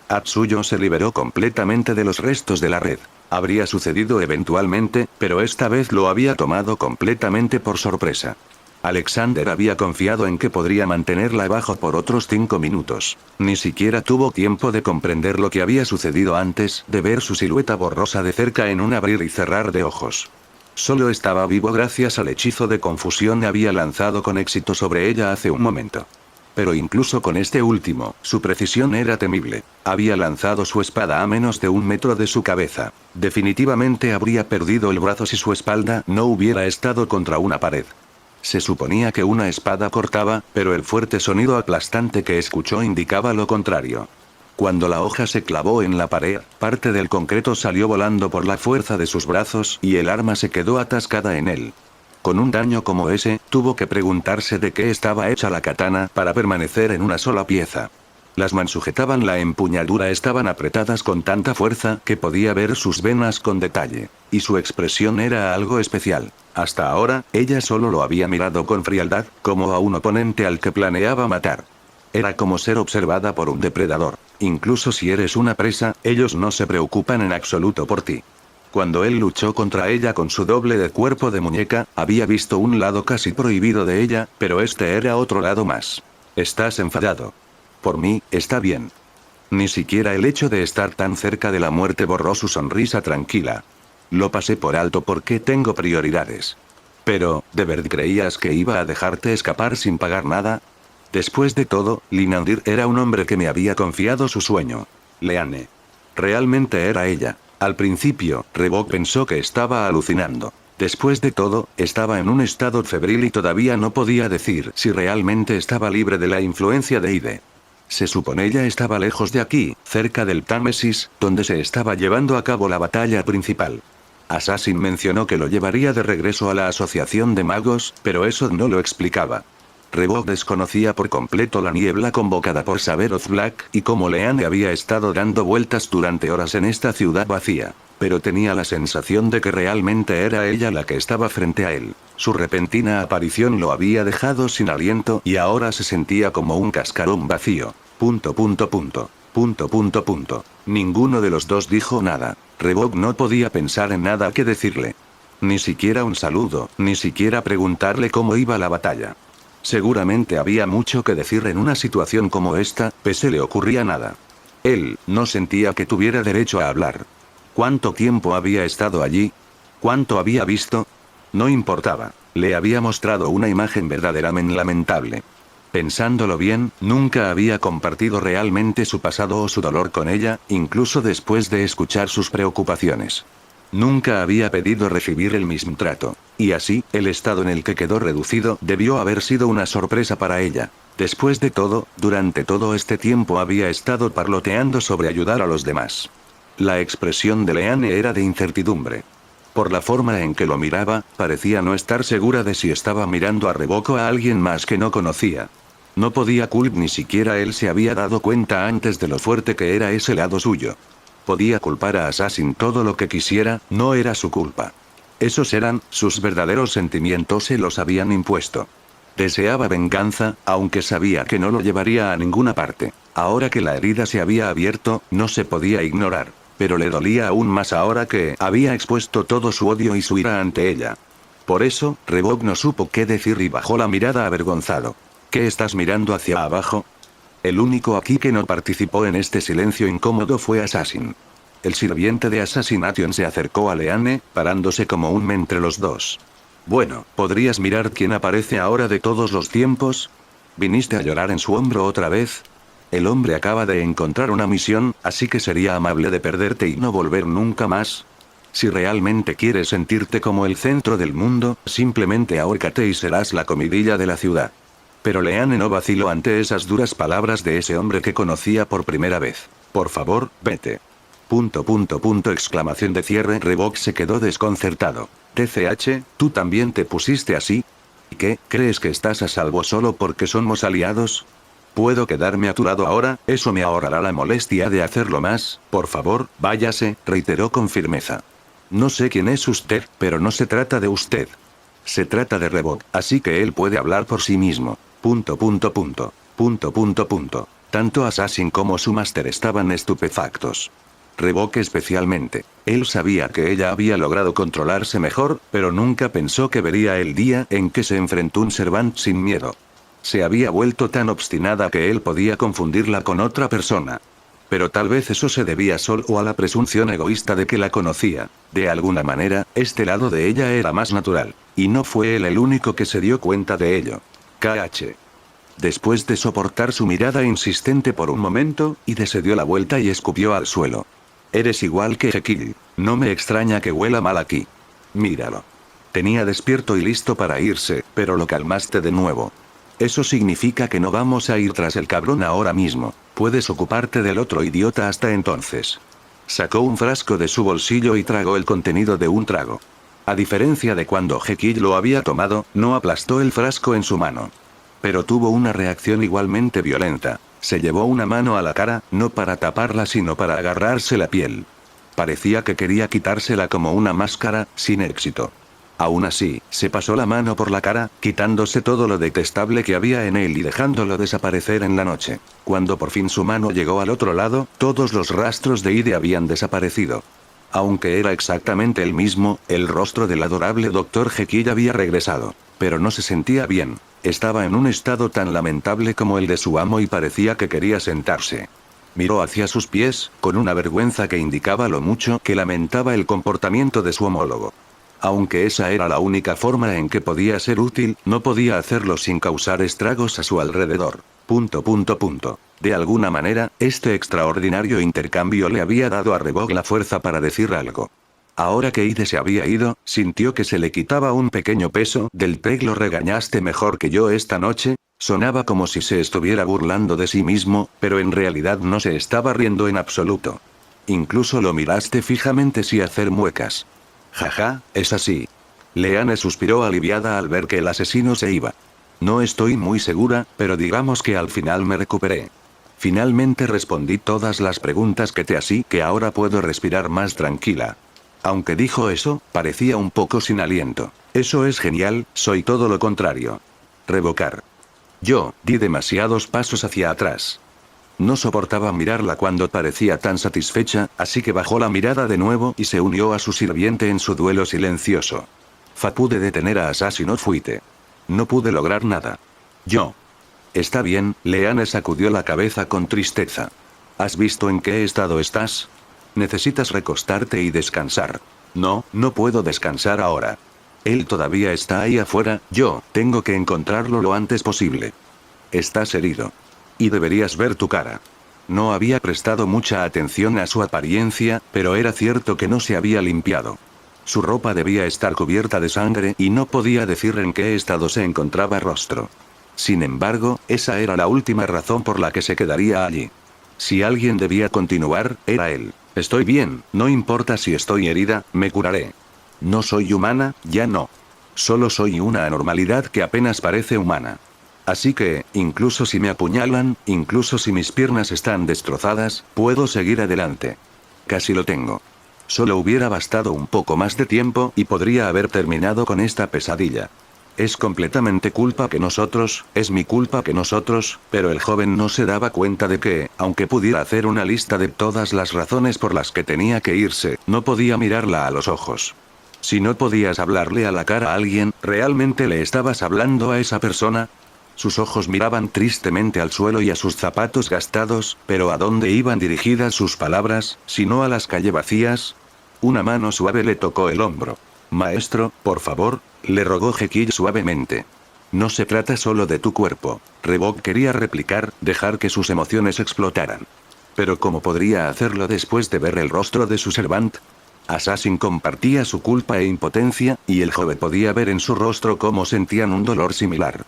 Atsuyo se liberó completamente de los restos de la red. Habría sucedido eventualmente, pero esta vez lo había tomado completamente por sorpresa. Alexander había confiado en que podría mantenerla abajo por otros 5 minutos. Ni siquiera tuvo tiempo de comprender lo que había sucedido antes de ver su silueta borrosa de cerca en un abrir y cerrar de ojos. Solo estaba vivo gracias al hechizo de confusión que había lanzado con éxito sobre ella hace un momento. Pero incluso con este último, su precisión era temible. Había lanzado su espada a menos de 1 metro de su cabeza. Definitivamente habría perdido el brazo si su espalda no hubiera estado contra una pared. Se suponía que una espada cortaba, pero el fuerte sonido aplastante que escuchó indicaba lo contrario. Cuando la hoja se clavó en la pared, parte del concreto salió volando por la fuerza de sus brazos y el arma se quedó atascada en él. Con un daño como ese, tuvo que preguntarse de qué estaba hecha la katana para permanecer en una sola pieza. Las manos sujetaban la empuñadura estaban apretadas con tanta fuerza que podía ver sus venas con detalle. Y su expresión era algo especial. Hasta ahora, ella solo lo había mirado con frialdad, como a un oponente al que planeaba matar. Era como ser observada por un depredador. Incluso si eres una presa, ellos no se preocupan en absoluto por ti. Cuando él luchó contra ella con su doble de cuerpo de muñeca, había visto un lado casi prohibido de ella, pero este era otro lado más. ¿Estás enfadado? Por mí, está bien. Ni siquiera el hecho de estar tan cerca de la muerte borró su sonrisa tranquila. Lo pasé por alto porque tengo prioridades. Pero, ¿de verdad creías que iba a dejarte escapar sin pagar nada? Después de todo, Linandir era un hombre que me había confiado su sueño. Leanne. Realmente era ella. Al principio, Revok pensó que estaba alucinando. Después de todo, estaba en un estado febril y todavía no podía decir si realmente estaba libre de la influencia de Ide. Se supone ella estaba lejos de aquí, cerca del Támesis, donde se estaba llevando a cabo la batalla principal. Assassin mencionó que lo llevaría de regreso a la Asociación de Magos, pero eso no lo explicaba. Revok desconocía por completo la niebla convocada por Saberoth Black, y cómo Leanne había estado dando vueltas durante horas en esta ciudad vacía. Pero tenía la sensación de que realmente era ella la que estaba frente a él. Su repentina aparición lo había dejado sin aliento y ahora se sentía como un cascarón vacío. Ninguno de los dos dijo nada. Revok no podía pensar en nada que decirle. Ni siquiera un saludo, ni siquiera preguntarle cómo iba la batalla. Seguramente había mucho que decir en una situación como esta, pese le ocurría nada. Él no sentía que tuviera derecho a hablar. ¿Cuánto tiempo había estado allí? ¿Cuánto había visto? No importaba. Le había mostrado una imagen verdaderamente lamentable. Pensándolo bien, nunca había compartido realmente su pasado o su dolor con ella, incluso después de escuchar sus preocupaciones. Nunca había pedido recibir el mismo trato. Y así, el estado en el que quedó reducido debió haber sido una sorpresa para ella. Después de todo, durante todo este tiempo había estado parloteando sobre ayudar a los demás. La expresión de Leanne era de incertidumbre. Por la forma en que lo miraba, parecía no estar segura de si estaba mirando a Revok o a alguien más que no conocía. No podía culpar, ni siquiera él se había dado cuenta antes de lo fuerte que era ese lado suyo. Podía culpar a Assassin todo lo que quisiera, no era su culpa. Esos eran, sus verdaderos sentimientos se los habían impuesto. Deseaba venganza, aunque sabía que no lo llevaría a ninguna parte. Ahora que la herida se había abierto, no se podía ignorar. Pero le dolía aún más ahora que había expuesto todo su odio y su ira ante ella. Por eso, Revok no supo qué decir y bajó la mirada avergonzado. ¿Qué estás mirando hacia abajo? El único aquí que no participó en este silencio incómodo fue Assassin. El sirviente de Assassination se acercó a Leanne, parándose como un entre los dos. Bueno, ¿podrías mirar quién aparece ahora de todos los tiempos? ¿Viniste a llorar en su hombro otra vez? El hombre acaba de encontrar una misión, así que sería amable de perderte y no volver nunca más. Si realmente quieres sentirte como el centro del mundo, simplemente ahórcate y serás la comidilla de la ciudad. Pero Leanne no vaciló ante esas duras palabras de ese hombre que conocía por primera vez. Por favor, vete. Exclamación de cierre. Revok se quedó desconcertado. TCH, ¿tú también te pusiste así? ¿Qué, crees que estás a salvo solo porque somos aliados? ¿Puedo quedarme a tu lado ahora? Eso me ahorrará la molestia de hacerlo más. Por favor, váyase, reiteró con firmeza. No sé quién es usted, pero no se trata de usted. Se trata de Revok, así que él puede hablar por sí mismo. Tanto Assassin como su máster estaban estupefactos. Revok especialmente. Él sabía que ella había logrado controlarse mejor, pero nunca pensó que vería el día en que se enfrentó un Servant sin miedo. Se había vuelto tan obstinada que él podía confundirla con otra persona. Pero tal vez eso se debía solo a la presunción egoísta de que la conocía. De alguna manera, este lado de ella era más natural. Y no fue él el único que se dio cuenta de ello. KH. Después de soportar su mirada insistente por un momento, Ide se dio la vuelta y escupió al suelo. Eres igual que Jekyll. No me extraña que huela mal aquí. Míralo. Tenía despierto y listo para irse, pero lo calmaste de nuevo. Eso significa que no vamos a ir tras el cabrón ahora mismo. Puedes ocuparte del otro idiota hasta entonces. Sacó un frasco de su bolsillo y tragó el contenido de un trago. A diferencia de cuando Jekyll lo había tomado, no aplastó el frasco en su mano. Pero tuvo una reacción igualmente violenta. Se llevó una mano a la cara, no para taparla sino para agarrarse la piel. Parecía que quería quitársela como una máscara, sin éxito. Aún así, se pasó la mano por la cara, quitándose todo lo detestable que había en él y dejándolo desaparecer en la noche. Cuando por fin su mano llegó al otro lado, todos los rastros de Ide habían desaparecido. Aunque era exactamente el mismo, el rostro del adorable Dr. Jekyll había regresado. Pero no se sentía bien. Estaba en un estado tan lamentable como el de su amo y parecía que quería sentarse. Miró hacia sus pies, con una vergüenza que indicaba lo mucho que lamentaba el comportamiento de su homólogo. Aunque esa era la única forma en que podía ser útil, no podía hacerlo sin causar estragos a su alrededor. De alguna manera, este extraordinario intercambio le había dado a Revok la fuerza para decir algo. Ahora que Ide se había ido, sintió que se le quitaba un pequeño peso del lo regañaste mejor que yo esta noche. Sonaba como si se estuviera burlando de sí mismo, pero en realidad no se estaba riendo en absoluto. Incluso lo miraste fijamente sin hacer muecas. Jaja, es así. Leanne suspiró aliviada al ver que el asesino se iba. No estoy muy segura, pero digamos que al final me recuperé. Finalmente respondí todas las preguntas que te hacía, que ahora puedo respirar más tranquila. Aunque dijo eso, parecía un poco sin aliento. Eso es genial, soy todo lo contrario. Revocar. Yo, di demasiados pasos hacia atrás. No soportaba mirarla cuando parecía tan satisfecha, así que bajó la mirada de nuevo y se unió a su sirviente en su duelo silencioso. Pude detener a Asesino Fuite. No pude lograr nada. Yo. Está bien, Leanne sacudió la cabeza con tristeza. ¿Has visto en qué estado estás? Necesitas recostarte y descansar. No, no puedo descansar ahora. Él todavía está ahí afuera, yo tengo que encontrarlo lo antes posible. Estás herido. Y deberías ver tu cara. No había prestado mucha atención a su apariencia, pero era cierto que no se había limpiado. Su ropa debía estar cubierta de sangre y no podía decir en qué estado se encontraba rostro. Sin embargo, esa era la última razón por la que se quedaría allí. Si alguien debía continuar, era él. Estoy bien, no importa si estoy herida, me curaré. No soy humana, ya no. Solo soy una anormalidad que apenas parece humana. Así que, incluso si me apuñalan, incluso si mis piernas están destrozadas, puedo seguir adelante. Casi lo tengo. Solo hubiera bastado un poco más de tiempo y podría haber terminado con esta pesadilla. Es completamente culpa que nosotros, es mi culpa que nosotros, pero el joven no se daba cuenta de que, aunque pudiera hacer una lista de todas las razones por las que tenía que irse, no podía mirarla a los ojos. Si no podías hablarle a la cara a alguien, ¿realmente le estabas hablando a esa persona? Sus ojos miraban tristemente al suelo y a sus zapatos gastados, pero ¿a dónde iban dirigidas sus palabras, si no a las calles vacías? Una mano suave le tocó el hombro. Maestro, por favor, le rogó Jekyll suavemente. No se trata solo de tu cuerpo. Revok quería replicar, dejar que sus emociones explotaran. Pero ¿cómo podría hacerlo después de ver el rostro de su servant? Assassin compartía su culpa e impotencia, y el joven podía ver en su rostro cómo sentían un dolor similar.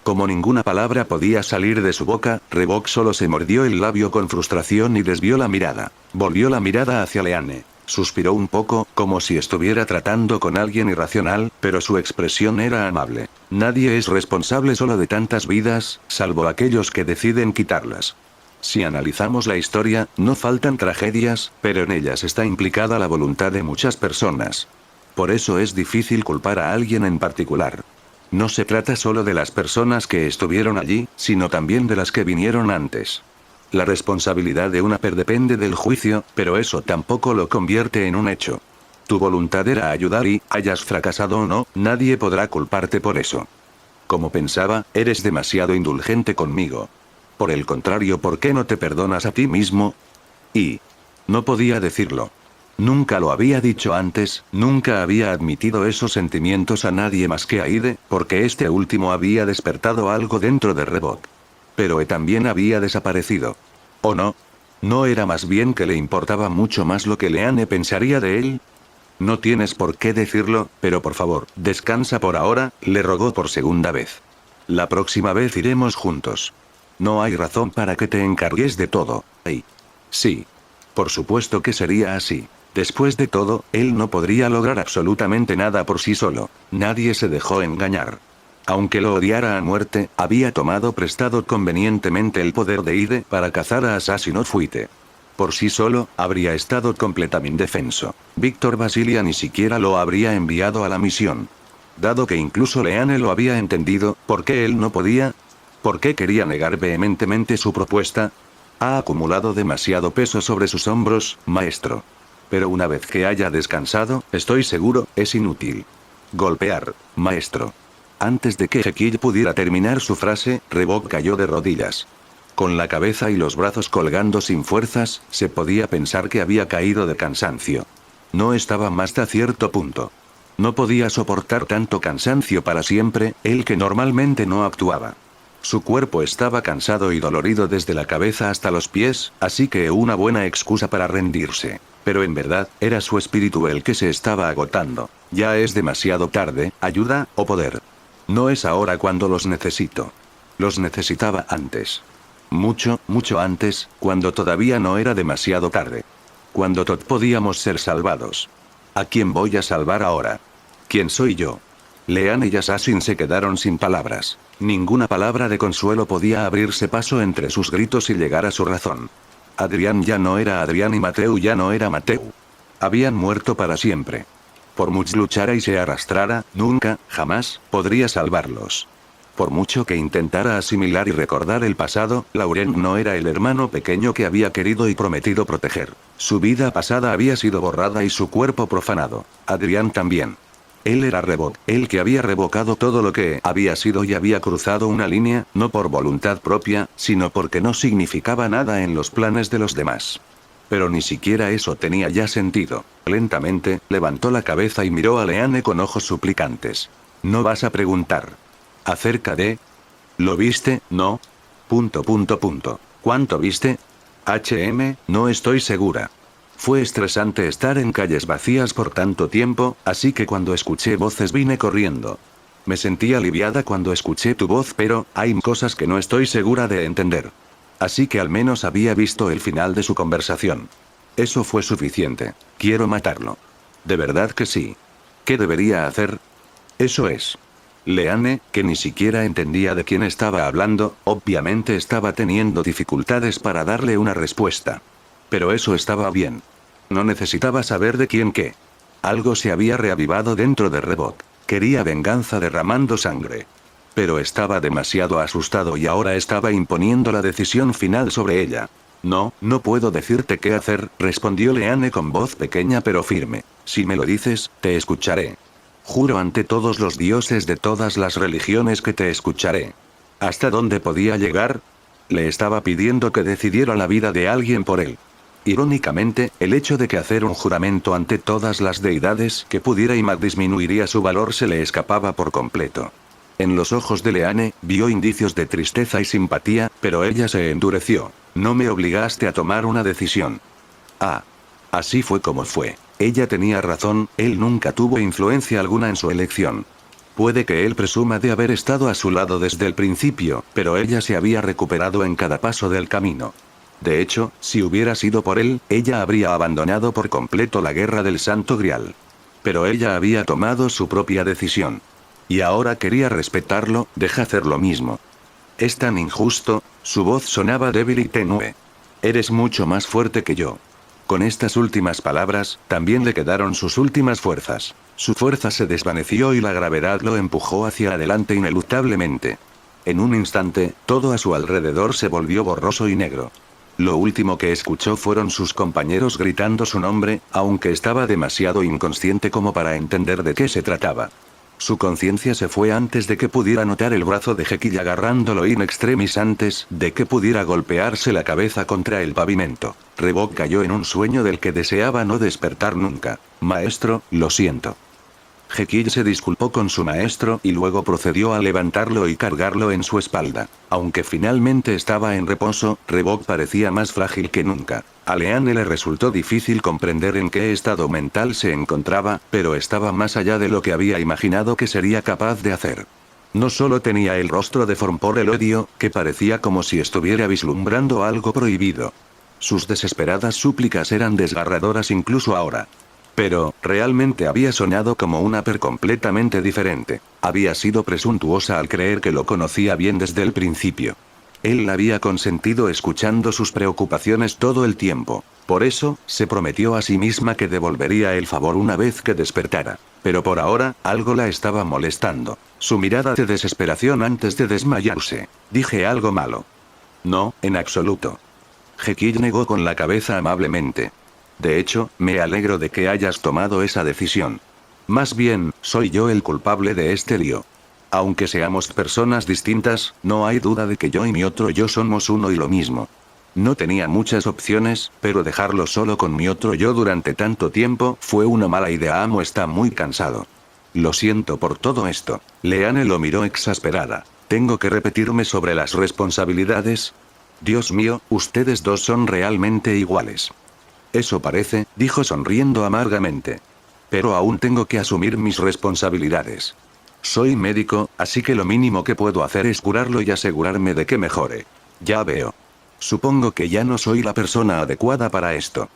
Como ninguna palabra podía salir de su boca, Revok solo se mordió el labio con frustración y desvió la mirada. Volvió la mirada hacia Leanne. Suspiró un poco, como si estuviera tratando con alguien irracional, pero su expresión era amable. Nadie es responsable solo de tantas vidas, salvo aquellos que deciden quitarlas. Si analizamos la historia, no faltan tragedias, pero en ellas está implicada la voluntad de muchas personas. Por eso es difícil culpar a alguien en particular. No se trata solo de las personas que estuvieron allí, sino también de las que vinieron antes. La responsabilidad de una depende del juicio, pero eso tampoco lo convierte en un hecho. Tu voluntad era ayudar y, hayas fracasado o no, nadie podrá culparte por eso. Como pensaba, eres demasiado indulgente conmigo. Por el contrario, ¿por qué no te perdonas a ti mismo? Y no podía decirlo. Nunca lo había dicho antes, nunca había admitido esos sentimientos a nadie más que a Ide, porque este último había despertado algo dentro de Revok. Pero también había desaparecido. ¿O no? ¿No era más bien que le importaba mucho más lo que Leanne pensaría de él? No tienes por qué decirlo, pero por favor, descansa por ahora, le rogó por segunda vez. La próxima vez iremos juntos. No hay razón para que te encargues de todo. Sí. Por supuesto que sería así. Después de todo, él no podría lograr absolutamente nada por sí solo. Nadie se dejó engañar. Aunque lo odiara a muerte, había tomado prestado convenientemente el poder de Ide para cazar a Assassin Fuite. Por sí solo, habría estado completamente indefenso. Víctor Basilia ni siquiera lo habría enviado a la misión. Dado que incluso Leanne lo había entendido, ¿por qué él no podía? ¿Por qué quería negar vehementemente su propuesta? Ha acumulado demasiado peso sobre sus hombros, maestro. Pero una vez que haya descansado, estoy seguro, es inútil. Golpear, maestro. Antes de que Jekyll pudiera terminar su frase, Revok cayó de rodillas. Con la cabeza y los brazos colgando sin fuerzas, se podía pensar que había caído de cansancio. No estaba más a cierto punto. No podía soportar tanto cansancio para siempre, él que normalmente no actuaba. Su cuerpo estaba cansado y dolorido desde la cabeza hasta los pies, así que una buena excusa para rendirse. Pero en verdad, era su espíritu el que se estaba agotando. Ya es demasiado tarde, ayuda, o poder. No es ahora cuando los necesito. Los necesitaba antes. Mucho, mucho antes, cuando todavía no era demasiado tarde. Cuando todos podíamos ser salvados. ¿A quién voy a salvar ahora? ¿Quién soy yo? Leanne y Assassin se quedaron sin palabras. Ninguna palabra de consuelo podía abrirse paso entre sus gritos y llegar a su razón. Adrián ya no era Adrián y Mateu ya no era Mateu. Habían muerto para siempre. Por mucho luchara y se arrastrara, nunca, jamás, podría salvarlos. Por mucho que intentara asimilar y recordar el pasado, Laurent no era el hermano pequeño que había querido y prometido proteger. Su vida pasada había sido borrada y su cuerpo profanado. Adrián también. Él era Revok, el que había revocado todo lo que había sido y había cruzado una línea, no por voluntad propia, sino porque no significaba nada en los planes de los demás. Pero ni siquiera eso tenía ya sentido. Lentamente, levantó la cabeza y miró a Leanne con ojos suplicantes. ¿No vas a preguntar acerca de... ¿Lo viste, no? ¿Cuánto viste? No estoy segura. Fue estresante estar en calles vacías por tanto tiempo, así que cuando escuché voces vine corriendo. Me sentí aliviada cuando escuché tu voz, pero hay cosas que no estoy segura de entender. Así que al menos había visto el final de su conversación. Eso fue suficiente. Quiero matarlo. ¿De verdad que sí? ¿Qué debería hacer? Eso es. Leanne, que ni siquiera entendía de quién estaba hablando, obviamente estaba teniendo dificultades para darle una respuesta. Pero eso estaba bien. No necesitaba saber de quién qué. Algo se había reavivado dentro de Revok. Quería venganza derramando sangre. Pero estaba demasiado asustado y ahora estaba imponiendo la decisión final sobre ella. No, no puedo decirte qué hacer, respondió Leanne con voz pequeña pero firme. Si me lo dices, te escucharé. Juro ante todos los dioses de todas las religiones que te escucharé. ¿Hasta dónde podía llegar? Le estaba pidiendo que decidiera la vida de alguien por él. Irónicamente, el hecho de que hacer un juramento ante todas las deidades que pudiera y más disminuiría su valor se le escapaba por completo. En los ojos de Leanne, vio indicios de tristeza y simpatía, pero ella se endureció. No me obligaste a tomar una decisión. Ah. Así fue como fue. Ella tenía razón, él nunca tuvo influencia alguna en su elección. Puede que él presuma de haber estado a su lado desde el principio, pero ella se había recuperado en cada paso del camino. De hecho, si hubiera sido por él, ella habría abandonado por completo la guerra del Santo Grial. Pero ella había tomado su propia decisión. Y ahora quería respetarlo, deja hacer lo mismo. Es tan injusto, su voz sonaba débil y tenue. Eres mucho más fuerte que yo. Con estas últimas palabras, también le quedaron sus últimas fuerzas. Su fuerza se desvaneció y la gravedad lo empujó hacia adelante ineluctablemente. En un instante, todo a su alrededor se volvió borroso y negro. Lo último que escuchó fueron sus compañeros gritando su nombre, aunque estaba demasiado inconsciente como para entender de qué se trataba. Su conciencia se fue antes de que pudiera notar el brazo de Jekyll agarrándolo in extremis antes de que pudiera golpearse la cabeza contra el pavimento. Revok cayó en un sueño del que deseaba no despertar nunca. Maestro, lo siento. Jekyll se disculpó con su maestro y luego procedió a levantarlo y cargarlo en su espalda. Aunque finalmente estaba en reposo, Revok parecía más frágil que nunca. A Leanne le resultó difícil comprender en qué estado mental se encontraba, pero estaba más allá de lo que había imaginado que sería capaz de hacer. No solo tenía el rostro deformado por el odio, que parecía como si estuviera vislumbrando algo prohibido. Sus desesperadas súplicas eran desgarradoras incluso ahora. Pero, realmente había soñado como una Per completamente diferente. Había sido presuntuosa al creer que lo conocía bien desde el principio. Él la había consentido escuchando sus preocupaciones todo el tiempo. Por eso, se prometió a sí misma que devolvería el favor una vez que despertara. Pero por ahora, algo la estaba molestando. Su mirada de desesperación antes de desmayarse. ¿Dije algo malo? No, en absoluto. Jekyll negó con la cabeza amablemente. De hecho, me alegro de que hayas tomado esa decisión. Más bien, soy yo el culpable de este lío. Aunque seamos personas distintas, no hay duda de que yo y mi otro yo somos uno y lo mismo. No tenía muchas opciones, pero dejarlo solo con mi otro yo durante tanto tiempo fue una mala idea. Amo está muy cansado. Lo siento por todo esto. Leanne lo miró exasperada. ¿Tengo que repetirme sobre las responsabilidades? Dios mío, ustedes dos son realmente iguales. Eso parece, dijo sonriendo amargamente. Pero aún tengo que asumir mis responsabilidades. Soy médico, así que lo mínimo que puedo hacer es curarlo y asegurarme de que mejore. Ya veo. Supongo que ya no soy la persona adecuada para esto.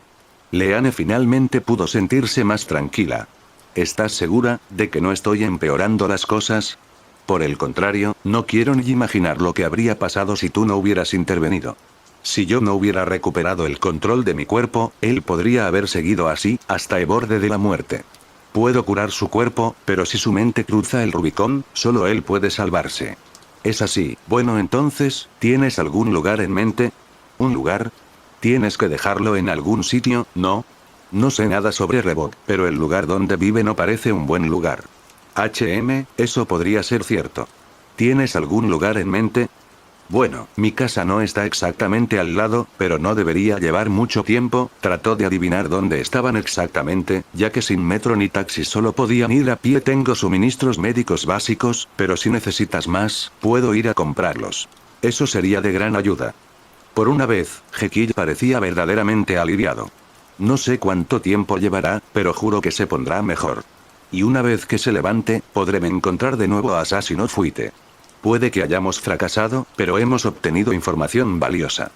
Leanne finalmente pudo sentirse más tranquila. ¿Estás segura de que no estoy empeorando las cosas? Por el contrario, no quiero ni imaginar lo que habría pasado si tú no hubieras intervenido. Si yo no hubiera recuperado el control de mi cuerpo, él podría haber seguido así, hasta el borde de la muerte. Puedo curar su cuerpo, pero si su mente cruza el Rubicón, solo él puede salvarse. Es así. Bueno, entonces, ¿tienes algún lugar en mente? ¿Un lugar? ¿Tienes que dejarlo en algún sitio? No. No sé nada sobre Revok, pero el lugar donde vive no parece un buen lugar. Eso podría ser cierto. ¿Tienes algún lugar en mente? Bueno, mi casa no está exactamente al lado, pero no debería llevar mucho tiempo. Trató de adivinar dónde estaban exactamente, ya que sin metro ni taxi solo podían ir a pie. Tengo suministros médicos básicos, pero si necesitas más, puedo ir a comprarlos. Eso sería de gran ayuda. Por una vez, Jekyll parecía verdaderamente aliviado. No sé cuánto tiempo llevará, pero juro que se pondrá mejor. Y una vez que se levante, podré encontrar de nuevo a Assassin Fuite. Puede que hayamos fracasado, pero hemos obtenido información valiosa.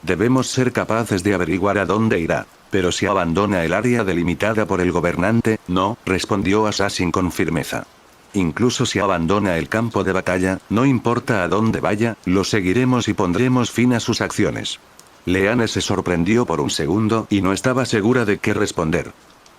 Debemos ser capaces de averiguar a dónde irá. Pero si abandona el área delimitada por el gobernante, no, respondió Assassin con firmeza. Incluso si abandona el campo de batalla, no importa a dónde vaya, lo seguiremos y pondremos fin a sus acciones. Leanne se sorprendió por un segundo y no estaba segura de qué responder.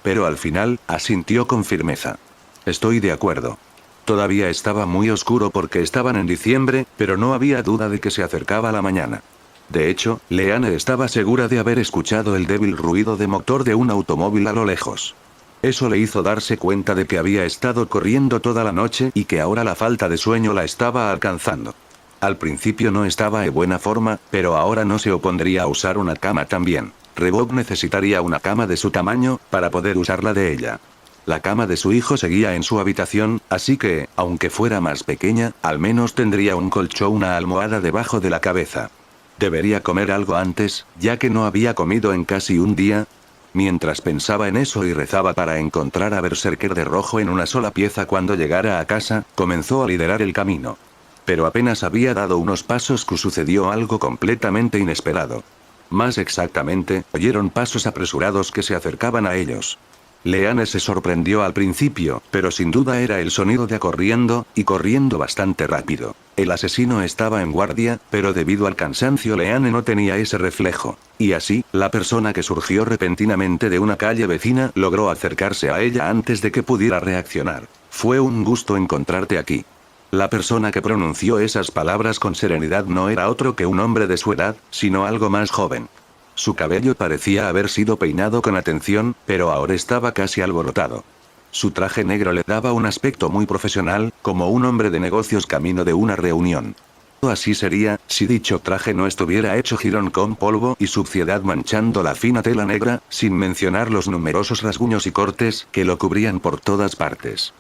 Pero al final, asintió con firmeza. Estoy de acuerdo. Todavía estaba muy oscuro porque estaban en diciembre, pero no había duda de que se acercaba la mañana. De hecho, Leanne estaba segura de haber escuchado el débil ruido de motor de un automóvil a lo lejos. Eso le hizo darse cuenta de que había estado corriendo toda la noche y que ahora la falta de sueño la estaba alcanzando. Al principio no estaba en buena forma, pero ahora no se opondría a usar una cama también. Revok necesitaría una cama de su tamaño, para poder usarla de ella. La cama de su hijo seguía en su habitación, así que, aunque fuera más pequeña, al menos tendría un colchón, una almohada debajo de la cabeza. Debería comer algo antes, ya que no había comido en casi un día. Mientras pensaba en eso y rezaba para encontrar a Berserker de rojo en una sola pieza cuando llegara a casa, comenzó a liderar el camino. Pero apenas había dado unos pasos que sucedió algo completamente inesperado. Más exactamente, oyeron pasos apresurados que se acercaban a ellos. Leanne se sorprendió al principio, pero sin duda era el sonido de corriendo, y corriendo bastante rápido. El asesino estaba en guardia, pero debido al cansancio Leanne no tenía ese reflejo. Y así, la persona que surgió repentinamente de una calle vecina logró acercarse a ella antes de que pudiera reaccionar. Fue un gusto encontrarte aquí. La persona que pronunció esas palabras con serenidad no era otro que un hombre de su edad, sino algo más joven. Su cabello parecía haber sido peinado con atención, pero ahora estaba casi alborotado. Su traje negro le daba un aspecto muy profesional, como un hombre de negocios camino de una reunión. Así sería, si dicho traje no estuviera hecho jirón con polvo y suciedad manchando la fina tela negra, sin mencionar los numerosos rasguños y cortes que lo cubrían por todas partes.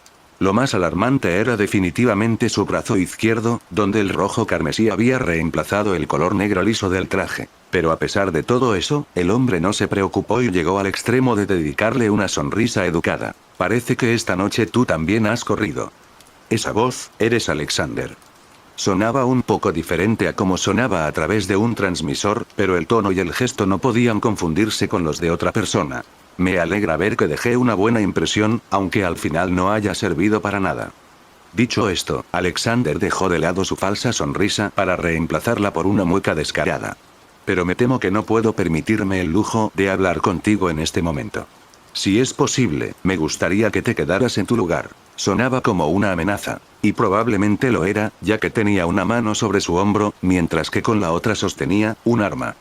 Lo más alarmante era definitivamente su brazo izquierdo, donde el rojo carmesí había reemplazado el color negro liso del traje. Pero a pesar de todo eso, el hombre no se preocupó y llegó al extremo de dedicarle una sonrisa educada. Parece que esta noche tú también has corrido. Esa voz, eres Alexander. Sonaba un poco diferente a como sonaba a través de un transmisor, pero el tono y el gesto no podían confundirse con los de otra persona. Me alegra ver que dejé una buena impresión, aunque al final no haya servido para nada. Dicho esto, Alexander dejó de lado su falsa sonrisa para reemplazarla por una mueca descarada. Pero me temo que no puedo permitirme el lujo de hablar contigo en este momento. Si es posible, me gustaría que te quedaras en tu lugar. Sonaba como una amenaza, y probablemente lo era, ya que tenía una mano sobre su hombro, mientras que con la otra sostenía un arma.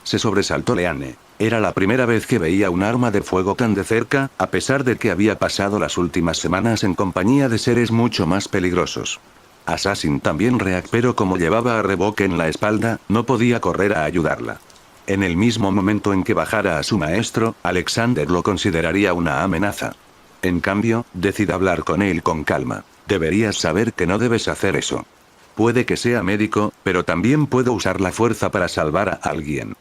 Se sobresaltó Leanne. Era la primera vez que veía un arma de fuego tan de cerca, a pesar de que había pasado las últimas semanas en compañía de seres mucho más peligrosos. Assassin también pero como llevaba a Reboque en la espalda, no podía correr a ayudarla. En el mismo momento en que bajara a su maestro, Alexander lo consideraría una amenaza. En cambio, decide hablar con él con calma. Deberías saber que no debes hacer eso. Puede que sea médico, pero también puedo usar la fuerza para salvar a alguien.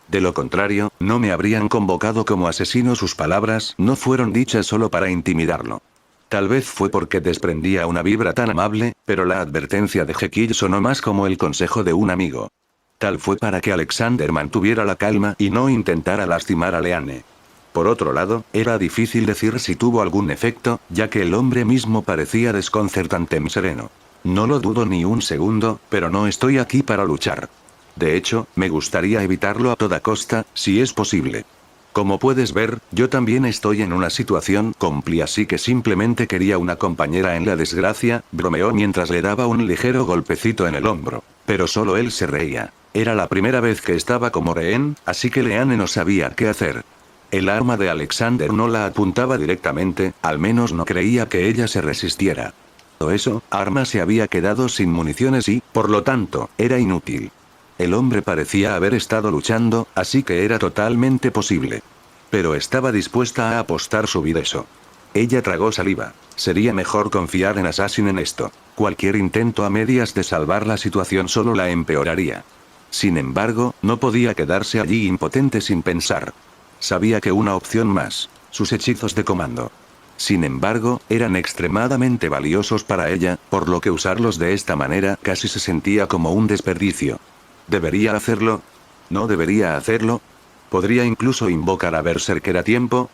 De lo contrario, no me habrían convocado como asesino. Sus palabras no fueron dichas solo para intimidarlo. Tal vez fue porque desprendía una vibra tan amable, pero la advertencia de Jekyll sonó más como el consejo de un amigo. Tal fue para que Alexander mantuviera la calma y no intentara lastimar a Leanne. Por otro lado, era difícil decir si tuvo algún efecto, ya que el hombre mismo parecía desconcertante sereno. No lo dudo ni un segundo, pero no estoy aquí para luchar. De hecho, me gustaría evitarlo a toda costa, si es posible. Como puedes ver, yo también estoy en una situación complicada, así que simplemente quería una compañera en la desgracia, bromeó mientras le daba un ligero golpecito en el hombro. Pero solo él se reía. Era la primera vez que estaba como rehén, así que Leanne no sabía qué hacer. El arma de Alexander no la apuntaba directamente, al menos no creía que ella se resistiera. Todo eso, arma se había quedado sin municiones y, por lo tanto, era inútil. El hombre parecía haber estado luchando, así que era totalmente posible. Pero estaba dispuesta a apostar su vida eso. Ella tragó saliva. Sería mejor confiar en Assassin en esto. Cualquier intento a medias de salvar la situación solo la empeoraría. Sin embargo, no podía quedarse allí impotente sin pensar. Sabía que una opción más. Sus hechizos de comando. Sin embargo, eran extremadamente valiosos para ella, por lo que usarlos de esta manera casi se sentía como un desperdicio. ¿Debería hacerlo? ¿No debería hacerlo? ¿Podría incluso invocar a Berserker a tiempo?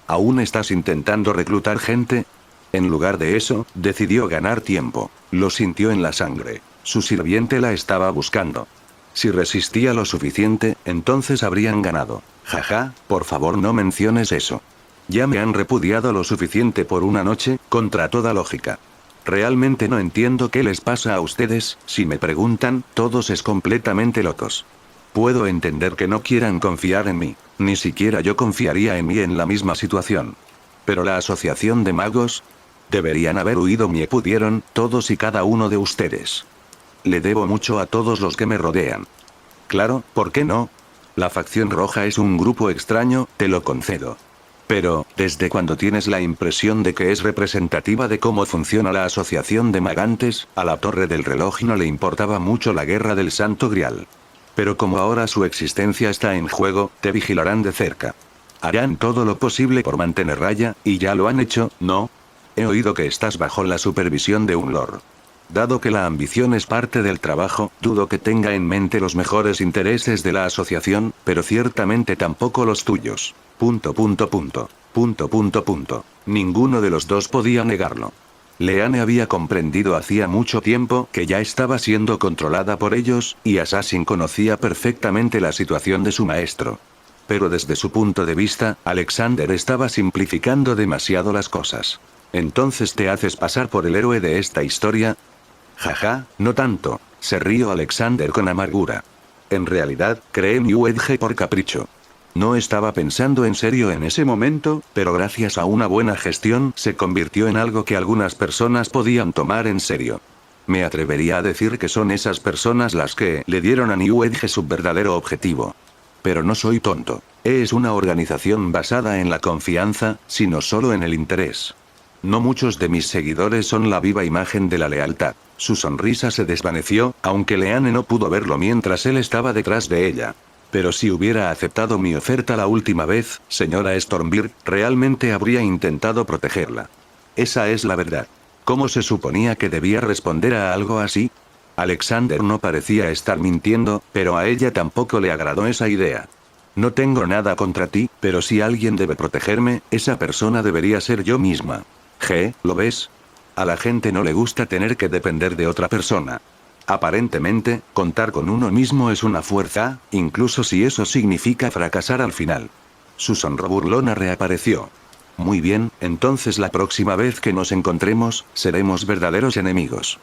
¿Aún estás intentando reclutar gente? En lugar de eso, decidió ganar tiempo. Lo sintió en la sangre. Su sirviente la estaba buscando. Si resistía lo suficiente, entonces habrían ganado. Jaja, por favor no menciones eso. Ya me han repudiado lo suficiente por una noche, contra toda lógica. Realmente no entiendo qué les pasa a ustedes, si me preguntan, todos es completamente locos. Puedo entender que no quieran confiar en mí, ni siquiera yo confiaría en mí en la misma situación. Pero la asociación de magos, deberían haber huido. Me pudieron, todos y cada uno de ustedes. Le debo mucho a todos los que me rodean. Claro, ¿por qué no? La facción roja es un grupo extraño, te lo concedo. Pero, ¿desde cuándo tienes la impresión de que es representativa de cómo funciona la asociación de magantes? A la Torre del Reloj no le importaba mucho la guerra del Santo Grial. Pero como ahora su existencia está en juego, te vigilarán de cerca. Harán todo lo posible por mantener raya, y ya lo han hecho, ¿no? He oído que estás bajo la supervisión de un lord. Dado que la ambición es parte del trabajo, dudo que tenga en mente los mejores intereses de la asociación, pero ciertamente tampoco los tuyos. ... Ninguno de los dos podía negarlo. Leanne había comprendido hacía mucho tiempo que ya estaba siendo controlada por ellos, y Assassin conocía perfectamente la situación de su maestro. Pero desde su punto de vista, Alexander estaba simplificando demasiado las cosas. ¿Entonces te haces pasar por el héroe de esta historia? Jaja, no tanto, se rió Alexander con amargura. En realidad, creé New Edge por capricho. No estaba pensando en serio en ese momento, pero gracias a una buena gestión se convirtió en algo que algunas personas podían tomar en serio. Me atrevería a decir que son esas personas las que le dieron a New Edge su verdadero objetivo. Pero no soy tonto. Es una organización basada en la confianza, sino solo en el interés. No muchos de mis seguidores son la viva imagen de la lealtad. Su sonrisa se desvaneció, aunque Leanne no pudo verlo mientras él estaba detrás de ella. Pero si hubiera aceptado mi oferta la última vez, señora Stormbeard, realmente habría intentado protegerla. Esa es la verdad. ¿Cómo se suponía que debía responder a algo así? Alexander no parecía estar mintiendo, pero a ella tampoco le agradó esa idea. No tengo nada contra ti, pero si alguien debe protegerme, esa persona debería ser yo misma. ¿Lo ves? A la gente no le gusta tener que depender de otra persona. Aparentemente, contar con uno mismo es una fuerza, incluso si eso significa fracasar al final. Su sonrisa burlona reapareció. Muy bien, entonces la próxima vez que nos encontremos, seremos verdaderos enemigos.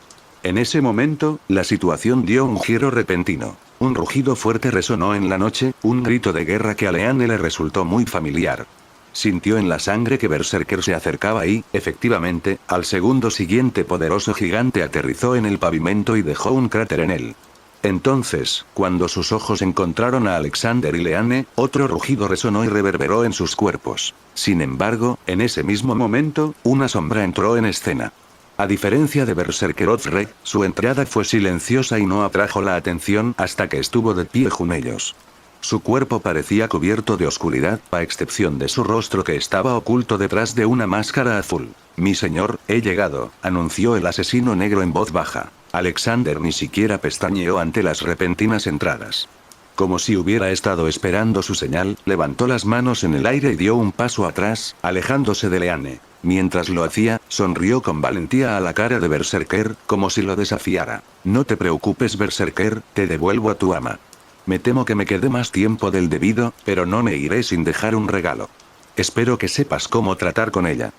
En ese momento, la situación dio un giro repentino. Un rugido fuerte resonó en la noche, un grito de guerra que a Leanne le resultó muy familiar. Sintió en la sangre que Berserker se acercaba y, efectivamente, al segundo siguiente poderoso gigante aterrizó en el pavimento y dejó un cráter en él. Entonces, cuando sus ojos encontraron a Alexander y Leanne, otro rugido resonó y reverberó en sus cuerpos. Sin embargo, en ese mismo momento, una sombra entró en escena. A diferencia de Berserker Othred, su entrada fue silenciosa y no atrajo la atención hasta que estuvo de pie junto a ellos. Su cuerpo parecía cubierto de oscuridad, a excepción de su rostro que estaba oculto detrás de una máscara azul. «Mi señor, he llegado», anunció el asesino negro en voz baja. Alexander ni siquiera pestañeó ante las repentinas entradas. Como si hubiera estado esperando su señal, levantó las manos en el aire y dio un paso atrás, alejándose de Leanne. Mientras lo hacía, sonrió con valentía a la cara de Berserker, como si lo desafiara. «No te preocupes, Berserker, te devuelvo a tu ama. Me temo que me quedé más tiempo del debido, pero no me iré sin dejar un regalo. Espero que sepas cómo tratar con ella».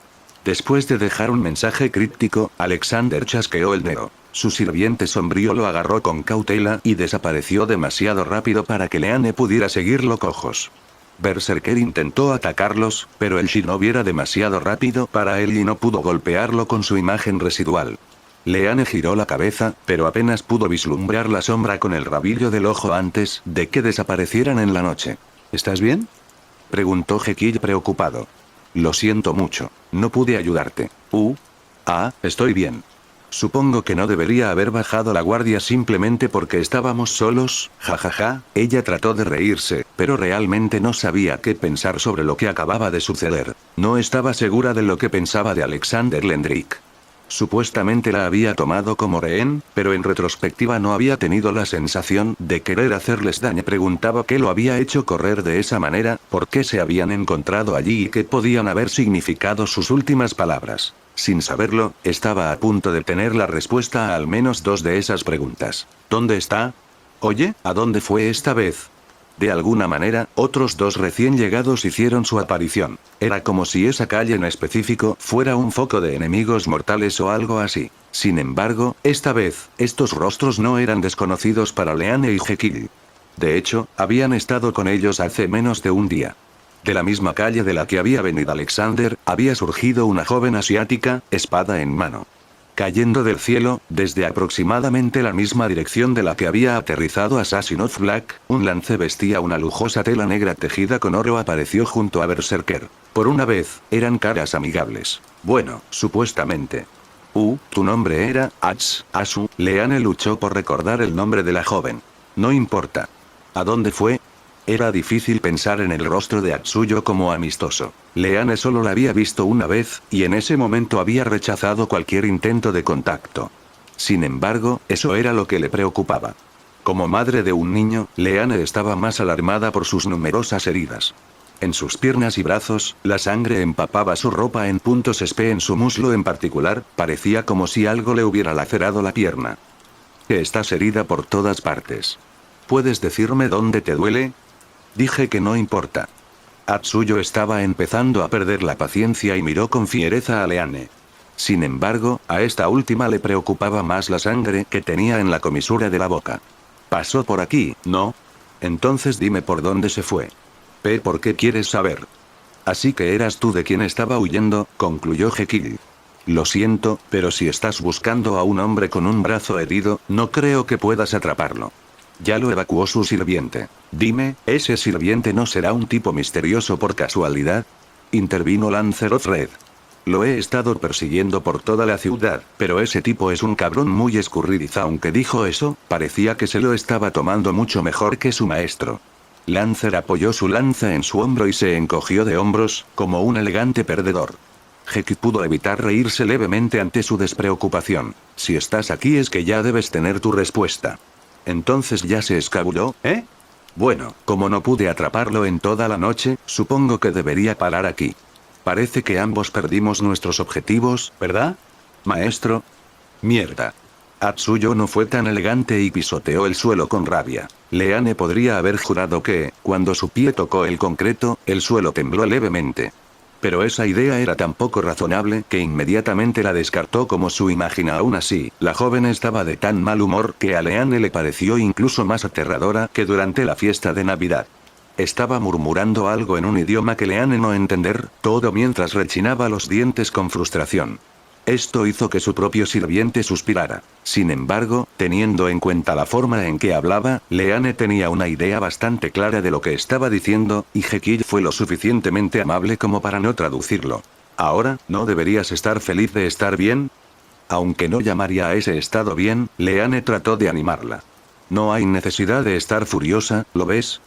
Después de dejar un mensaje críptico, Alexander chasqueó el dedo. Su sirviente sombrío lo agarró con cautela y desapareció demasiado rápido para que Leanne pudiera seguirlo cojos. Berserker intentó atacarlos, pero el shinobi era demasiado rápido para él y no pudo golpearlo con su imagen residual. Leanne giró la cabeza, pero apenas pudo vislumbrar la sombra con el rabillo del ojo antes de que desaparecieran en la noche. «¿Estás bien?», preguntó Jekyll preocupado. «Lo siento mucho, no pude ayudarte». Estoy bien. Supongo que no debería haber bajado la guardia simplemente porque estábamos solos, jajaja». Ella trató de reírse, pero realmente no sabía qué pensar sobre lo que acababa de suceder. No estaba segura de lo que pensaba de Alexander Lendrick. Supuestamente la había tomado como rehén, pero en retrospectiva no había tenido la sensación de querer hacerles daño. Preguntaba qué lo había hecho correr de esa manera, por qué se habían encontrado allí y qué podían haber significado sus últimas palabras. Sin saberlo, estaba a punto de tener la respuesta a al menos dos de esas preguntas. ¿Dónde está? Oye, ¿a dónde fue esta vez? De alguna manera, otros dos recién llegados hicieron su aparición. Era como si esa calle en específico fuera un foco de enemigos mortales o algo así. Sin embargo, esta vez, estos rostros no eran desconocidos para Leanne y Jekyll. De hecho, habían estado con ellos hace menos de un día. De la misma calle de la que había venido Alexander, había surgido una joven asiática, espada en mano. Cayendo del cielo, desde aproximadamente la misma dirección de la que había aterrizado Assassin of Black, un lance vestía una lujosa tela negra tejida con oro apareció junto a Berserker. Por una vez, eran caras amigables. Bueno, supuestamente. Tu nombre era Asu. Leanne luchó por recordar el nombre de la joven. No importa. ¿A dónde fue? Era difícil pensar en el rostro de Atsuyo como amistoso. Leanne solo la había visto una vez, y en ese momento había rechazado cualquier intento de contacto. Sin embargo, eso era lo que le preocupaba. Como madre de un niño, Leanne estaba más alarmada por sus numerosas heridas. En sus piernas y brazos, la sangre empapaba su ropa en puntos espe en su muslo en particular, parecía como si algo le hubiera lacerado la pierna. Que estás herida por todas partes. ¿Puedes decirme dónde te duele? Dije que no importa. Atsuyo estaba empezando a perder la paciencia y miró con fiereza a Leanne. Sin embargo, a esta última le preocupaba más la sangre que tenía en la comisura de la boca. Pasó por aquí, ¿no? Entonces dime por dónde se fue. ¿Por qué quieres saber? Así que eras tú de quien estaba huyendo, concluyó Jekyll. Lo siento, pero si estás buscando a un hombre con un brazo herido, no creo que puedas atraparlo. Ya lo evacuó su sirviente. Dime, ¿ese sirviente no será un tipo misterioso por casualidad? Intervino Lancelot Red. Lo he estado persiguiendo por toda la ciudad, pero ese tipo es un cabrón muy escurridizo. Aunque dijo eso, parecía que se lo estaba tomando mucho mejor que su maestro. Lancer apoyó su lanza en su hombro y se encogió de hombros, como un elegante perdedor. Jekyll pudo evitar reírse levemente ante su despreocupación. Si estás aquí es que ya debes tener tu respuesta. Entonces ya se escabulló, ¿eh? Bueno, como no pude atraparlo en toda la noche, supongo que debería parar aquí. Parece que ambos perdimos nuestros objetivos, ¿verdad? Maestro. Mierda. Atsuyo no fue tan elegante y pisoteó el suelo con rabia. Leanne podría haber jurado que, cuando su pie tocó el concreto, el suelo tembló levemente. Pero esa idea era tan poco razonable que inmediatamente la descartó como su imagina. Aún así, la joven estaba de tan mal humor que a Leanne le pareció incluso más aterradora que durante la fiesta de Navidad. Estaba murmurando algo en un idioma que Leanne no entender, todo mientras rechinaba los dientes con frustración. Esto hizo que su propio sirviente suspirara. Sin embargo, teniendo en cuenta la forma en que hablaba, Leanne tenía una idea bastante clara de lo que estaba diciendo, y Jekyll fue lo suficientemente amable como para no traducirlo. ¿Ahora, no deberías estar feliz de estar bien? Aunque no llamaría a ese estado bien, Leanne trató de animarla. No hay necesidad de estar furiosa, ¿lo ves? ...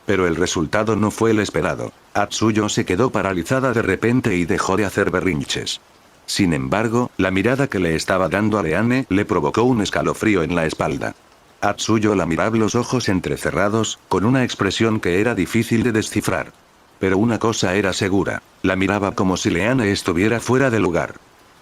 Pero el resultado no fue el esperado. Atsuyo se quedó paralizada de repente y dejó de hacer berrinches. Sin embargo, la mirada que le estaba dando a Leanne le provocó un escalofrío en la espalda. Atsuyo la miraba, los ojos entrecerrados, con una expresión que era difícil de descifrar. Pero una cosa era segura, la miraba como si Leanne estuviera fuera de lugar.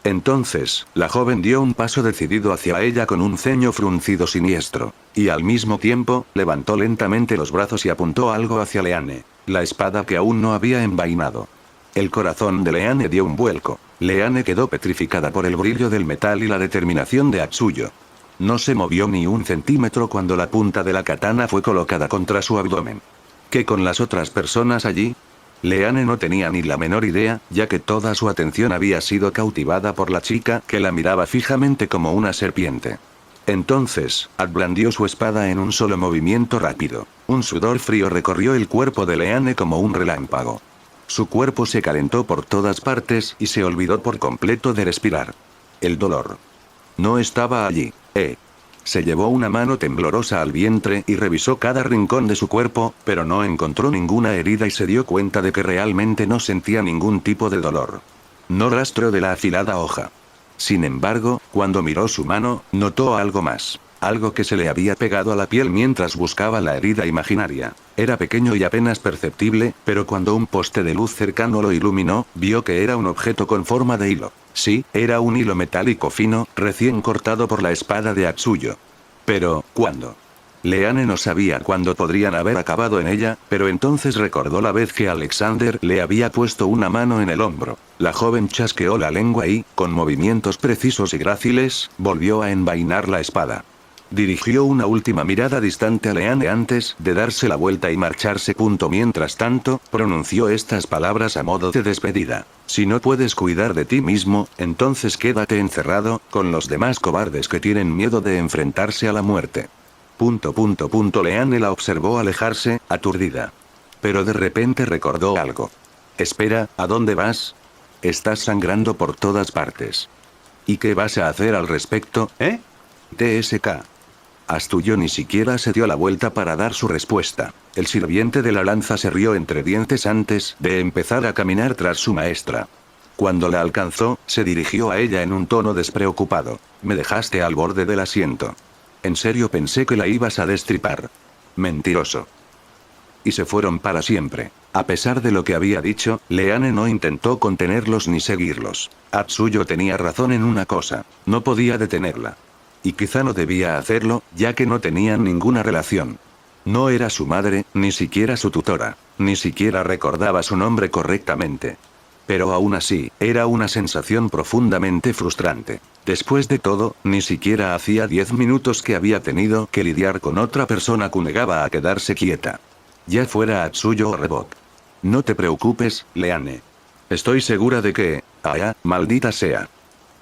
Entonces, la joven dio un paso decidido hacia ella con un ceño fruncido siniestro, y al mismo tiempo, levantó lentamente los brazos y apuntó algo hacia Leanne, la espada que aún no había envainado. El corazón de Leanne dio un vuelco. Leanne quedó petrificada por el brillo del metal y la determinación de Atsuyo. No se movió ni un centímetro cuando la punta de la katana fue colocada contra su abdomen. ¿Qué con las otras personas allí? Leanne no tenía ni la menor idea, ya que toda su atención había sido cautivada por la chica que la miraba fijamente como una serpiente. Entonces, blandió su espada en un solo movimiento rápido. Un sudor frío recorrió el cuerpo de Leanne como un relámpago. Su cuerpo se calentó por todas partes y se olvidó por completo de respirar. El dolor no estaba allí. Se llevó una mano temblorosa al vientre y revisó cada rincón de su cuerpo, pero no encontró ninguna herida y se dio cuenta de que realmente no sentía ningún tipo de dolor. No rastro de la afilada hoja. Sin embargo, cuando miró su mano, notó algo más. Algo que se le había pegado a la piel mientras buscaba la herida imaginaria. Era pequeño y apenas perceptible, pero cuando un poste de luz cercano lo iluminó, vio que era un objeto con forma de hilo. Sí, era un hilo metálico fino, recién cortado por la espada de Atsuyo. Pero, ¿cuándo? Leanne no sabía cuándo podrían haber acabado en ella, pero entonces recordó la vez que Alexander le había puesto una mano en el hombro. La joven chasqueó la lengua y, con movimientos precisos y gráciles, volvió a envainar la espada. Dirigió una última mirada distante a Leanne antes de darse la vuelta y marcharse. Mientras tanto, pronunció estas palabras a modo de despedida. Si no puedes cuidar de ti mismo, entonces quédate encerrado, con los demás cobardes que tienen miedo de enfrentarse a la muerte. Leanne la observó alejarse, aturdida. Pero de repente recordó algo. Espera, ¿a dónde vas? Estás sangrando por todas partes. ¿Y qué vas a hacer al respecto, TSK. Atsuyo ni siquiera se dio la vuelta para dar su respuesta. El sirviente de la lanza se rió entre dientes antes de empezar a caminar tras su maestra. Cuando la alcanzó, se dirigió a ella en un tono despreocupado. Me dejaste al borde del asiento. En serio pensé que la ibas a destripar. Mentiroso. Y se fueron para siempre. A pesar de lo que había dicho, Leanne no intentó contenerlos ni seguirlos. Atsuyo tenía razón en una cosa. No podía detenerla. Y quizá no debía hacerlo, ya que no tenían ninguna relación. No era su madre, ni siquiera su tutora, ni siquiera recordaba su nombre correctamente. Pero aún así, era una sensación profundamente frustrante. Después de todo, ni siquiera hacía 10 minutos que había tenido que lidiar con otra persona que negaba a quedarse quieta. Ya fuera Atsuyo o Rebok. No te preocupes, Leanne. Estoy segura de que... maldita sea.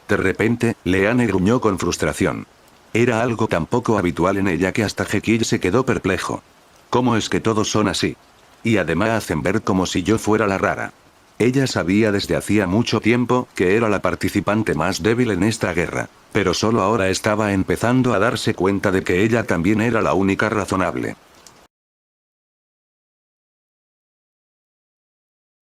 De repente, Leanne gruñó con frustración. Era algo tan poco habitual en ella que hasta Jekyll se quedó perplejo. ¿Cómo es que todos son así? Y además hacen ver como si yo fuera la rara. Ella sabía desde hacía mucho tiempo que era la participante más débil en esta guerra, pero solo ahora estaba empezando a darse cuenta de que ella también era la única razonable.